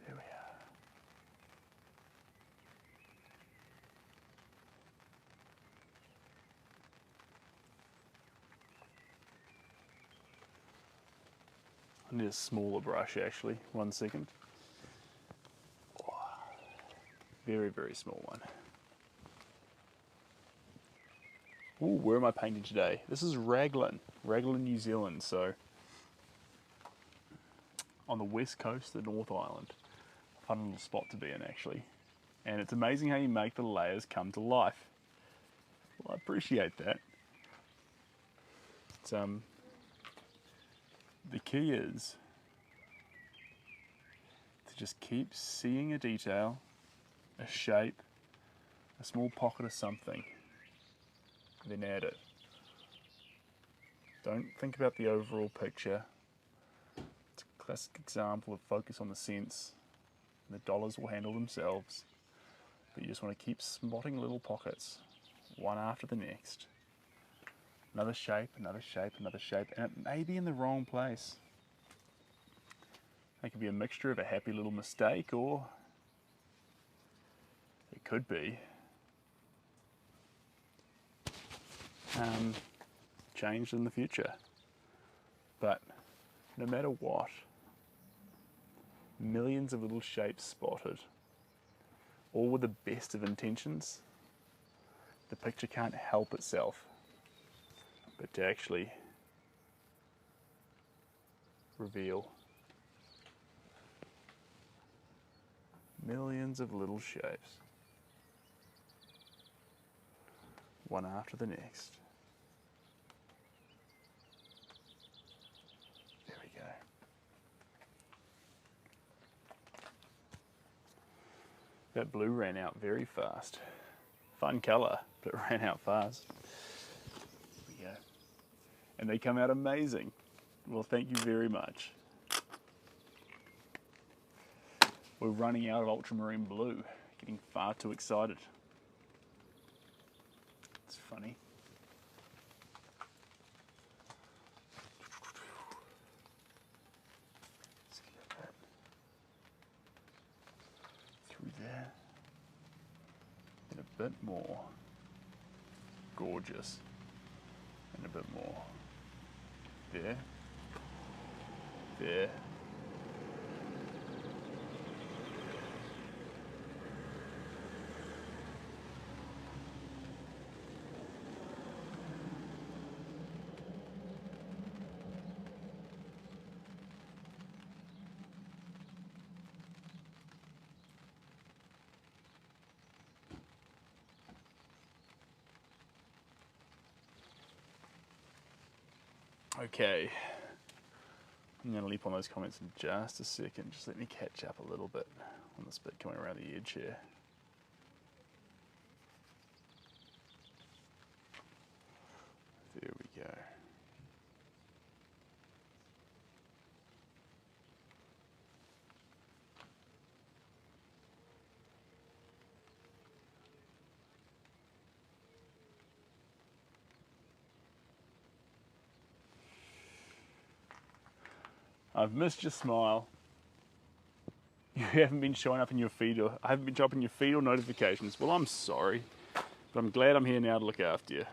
There we are. I need a smaller brush actually, 1 second. Very, very small one. Ooh, where am I painting today? This is Raglan, New Zealand, so on the west coast of the North Island. Fun little spot to be in actually. And it's amazing how you make the layers come to life. Well, I appreciate that. the key is to just keep seeing a detail, a shape, a small pocket of something, then add it. Don't think about the overall picture. It's a classic example of focus on the sense. The dollars will handle themselves, but you just want to keep spotting little pockets, one after the next. Another shape, another shape, another shape, and it may be in the wrong place. It could be a mixture of a happy little mistake, or it could be changed in the future. But no matter what, millions of little shapes spotted, all with the best of intentions, the picture can't help itself but to actually reveal millions of little shapes, one after the next. There we go. That blue ran out very fast. Fun colour, but it ran out fast. There we go. And they come out amazing. Well, thank you very much. We're running out of ultramarine blue. Getting far too excited. It's funny. Let's get that through there. And a bit more. Gorgeous. And a bit more. There. There. Okay, I'm going to leap on those comments in just a second. Just let me catch up a little bit on this bit coming around the edge here. There we go. I've missed your smile. You haven't been showing up in your feed, or I haven't been dropping your feed or notifications. Well, I'm sorry, but I'm glad I'm here now to look after you.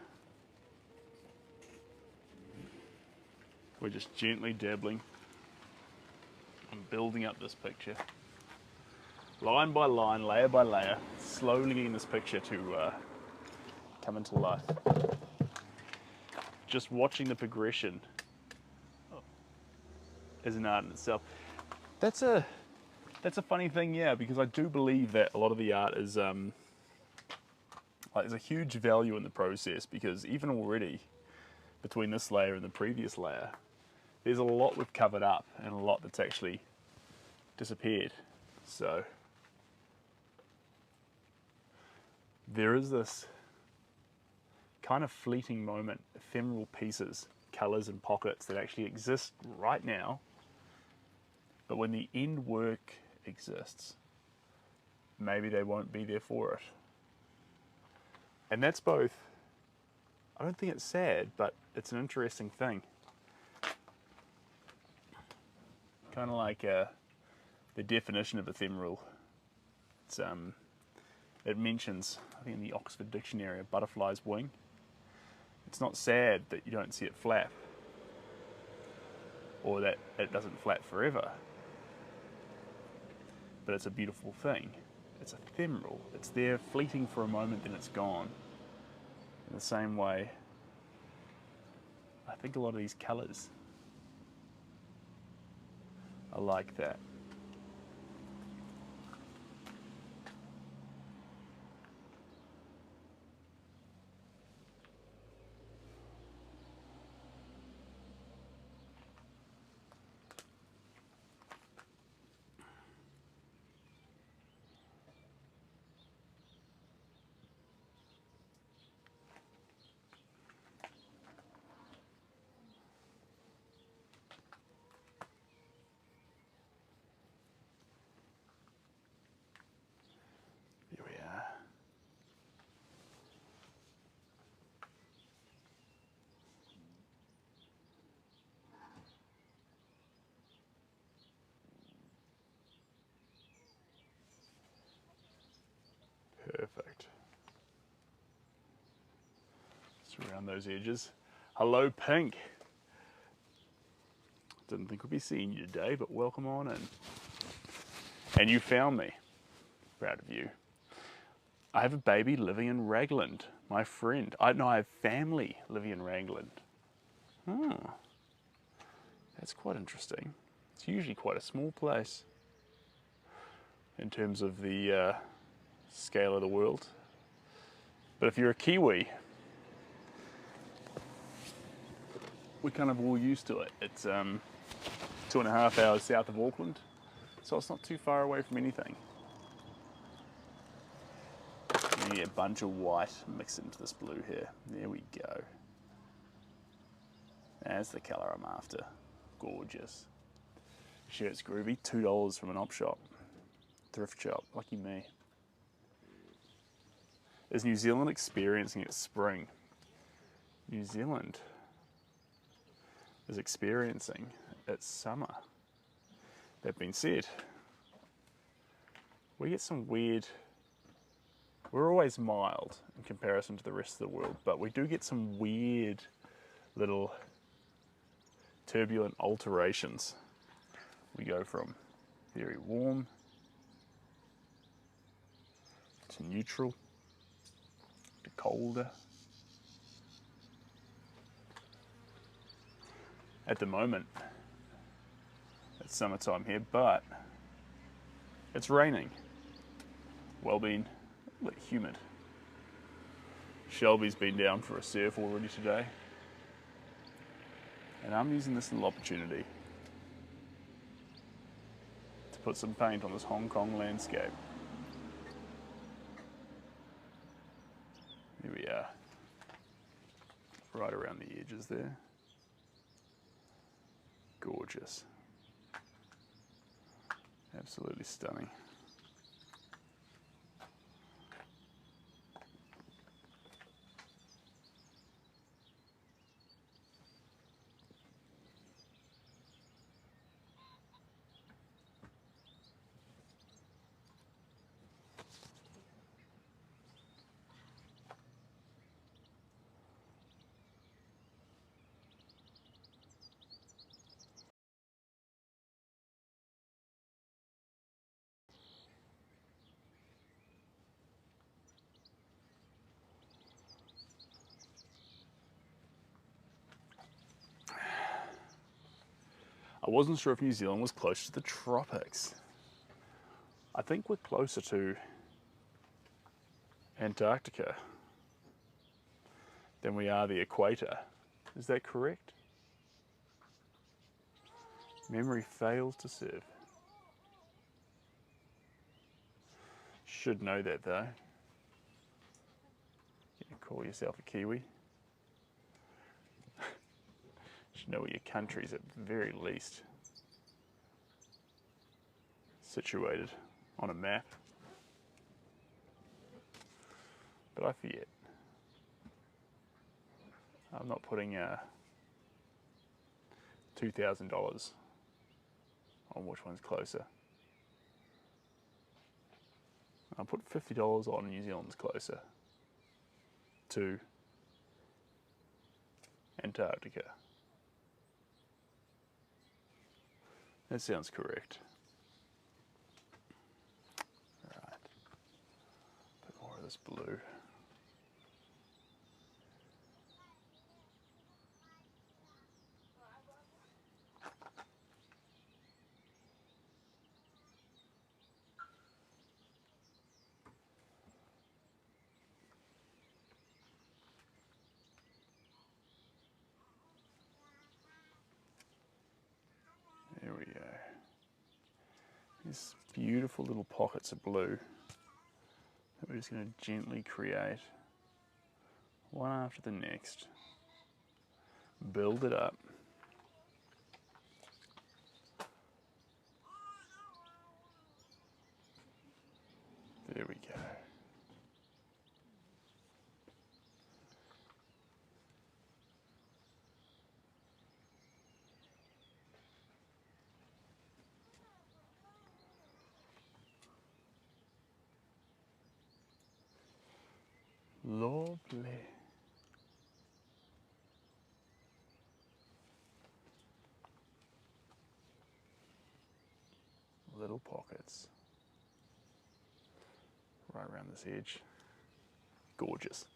We're just gently dabbling and building up this picture. Line by line, layer by layer, slowly getting this picture to come into life. Just watching the progression is an art in itself. That's a funny thing, yeah, because I do believe that a lot of the art is like there's a huge value in the process, because even already between this layer and the previous layer, there's a lot we've covered up and a lot that's actually disappeared. So there is this kind of fleeting moment, ephemeral pieces, colours and pockets that actually exist right now. But when the end work exists, maybe they won't be there for it. And that's both, I don't think it's sad, but it's an interesting thing. Kind of like the definition of ephemeral. It's, it mentions, I think in the Oxford Dictionary, a butterfly's wing. It's not sad that you don't see it flap, or that it doesn't flap forever. But it's a beautiful thing. It's ephemeral. It's there fleeting for a moment, then it's gone. In the same way, I think a lot of these colours are like that. Perfect. Just around those edges. Hello, Pink. Didn't think we'd be seeing you today, but welcome on in. And you found me. Proud of you. I have a baby living in Ragland. My friend. I have family living in Ragland. Oh. That's quite interesting. It's usually quite a small place in terms of the scale of the world. But if you're a Kiwi, we're kind of all used to it. It's 2.5 hours south of Auckland, so it's not too far away from anything. You get a bunch of white mixed into this blue here. There we go. That's the colour I'm after. Gorgeous. Shirt's groovy. $2 from an op shop. Thrift shop. Lucky me. Is New Zealand experiencing its spring? New Zealand is experiencing its summer. That being said, we get some weird... We're always mild in comparison to the rest of the world, but we do get some weird little turbulent alterations. We go from very warm to neutral to colder. At the moment, it's summertime here, but it's raining. Well, been a bit humid. Shelby's been down for a surf already today. And I'm using this little opportunity to put some paint on this Hong Kong landscape. Here we are. Right around the edges there. Gorgeous. Absolutely stunning. I wasn't sure if New Zealand was close to the tropics. I think we're closer to Antarctica than we are the equator. Is that correct? Memory fails to serve. Should know that though. You call yourself a Kiwi. Should know where your country's at the very least situated on a map. But I forget. I'm not putting $2,000 on which one's closer. I'll put $50 on New Zealand's closer to Antarctica. That sounds correct. Right. A bit more of this blue. There we go. These beautiful little pockets of blue that we're just going to gently create one after the next. Build it up. There we go. Lovely. Little pockets right around this edge. Gorgeous.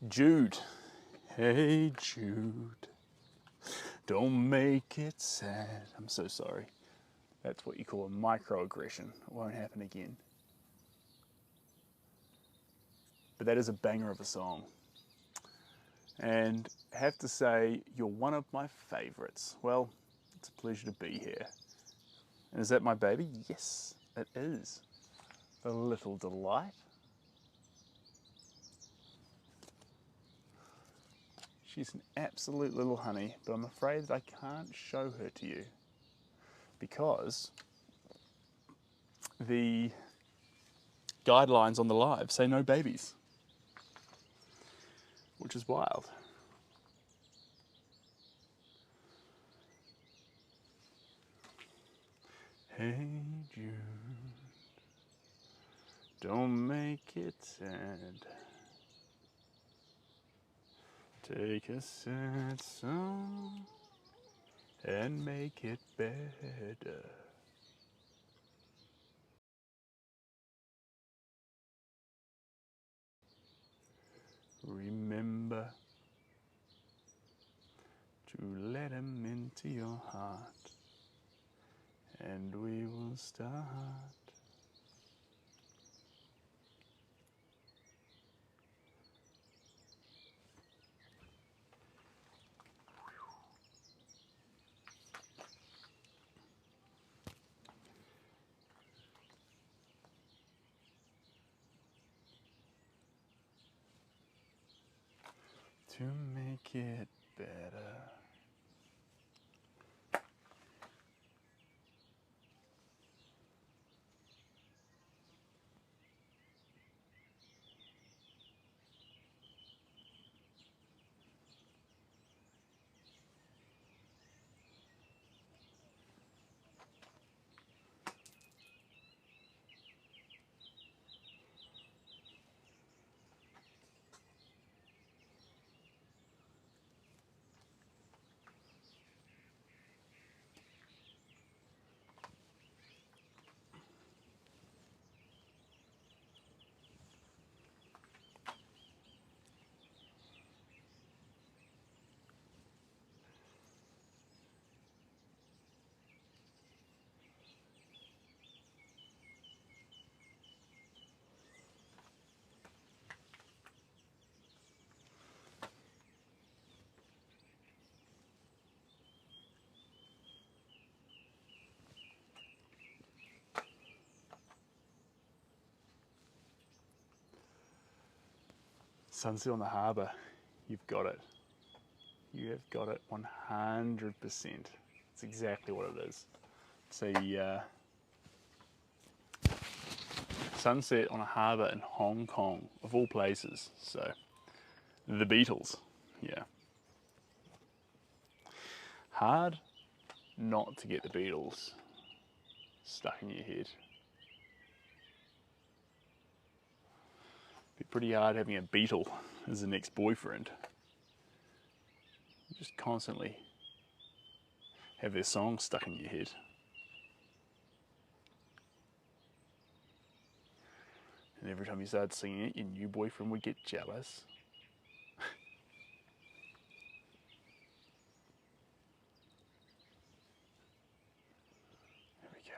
Jude. Hey Jude. Don't make it sad. I'm so sorry. That's what you call a microaggression. It won't happen again. But that is a banger of a song. And I have to say, you're one of my favourites. Well, it's a pleasure to be here. And is that my baby? Yes, it is. The little delight. She's an absolute little honey, but I'm afraid that I can't show her to you because the guidelines on the live say no babies, which is wild. Hey Jude, don't make it sad. Take a sad song and make it better. Remember to let him into your heart, and we will start. To make it better. Sunset on the harbour, you've got it. You have got it 100%. It's exactly what it is. It's a sunset on a harbour in Hong Kong, of all places. So, the Beatles, yeah. Hard not to get the Beatles stuck in your head. Be pretty hard having a beetle as the next boyfriend. You just constantly have their song stuck in your head. And every time you started singing it, your new boyfriend would get jealous. There we go.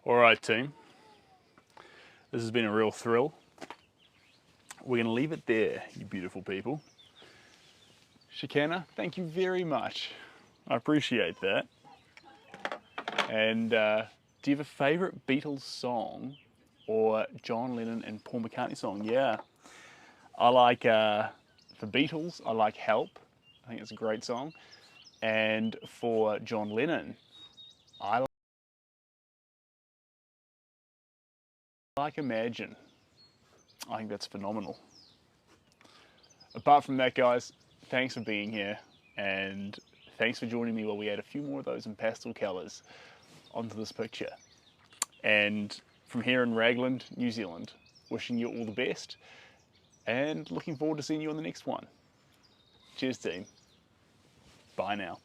All right, team. This has been a real thrill. We're going to leave it there, you beautiful people. Shikana, thank you very much. I appreciate that. And do you have a favourite Beatles song or John Lennon and Paul McCartney song? Yeah. I like, for Beatles, I like Help. I think it's a great song. And for John Lennon, I like Imagine. I think that's phenomenal. Apart from that, guys, thanks for being here, and thanks for joining me while we add a few more of those in pastel colours onto this picture. And from here in Raglan, New Zealand, wishing you all the best, and looking forward to seeing you on the next one. Cheers, team. Bye now.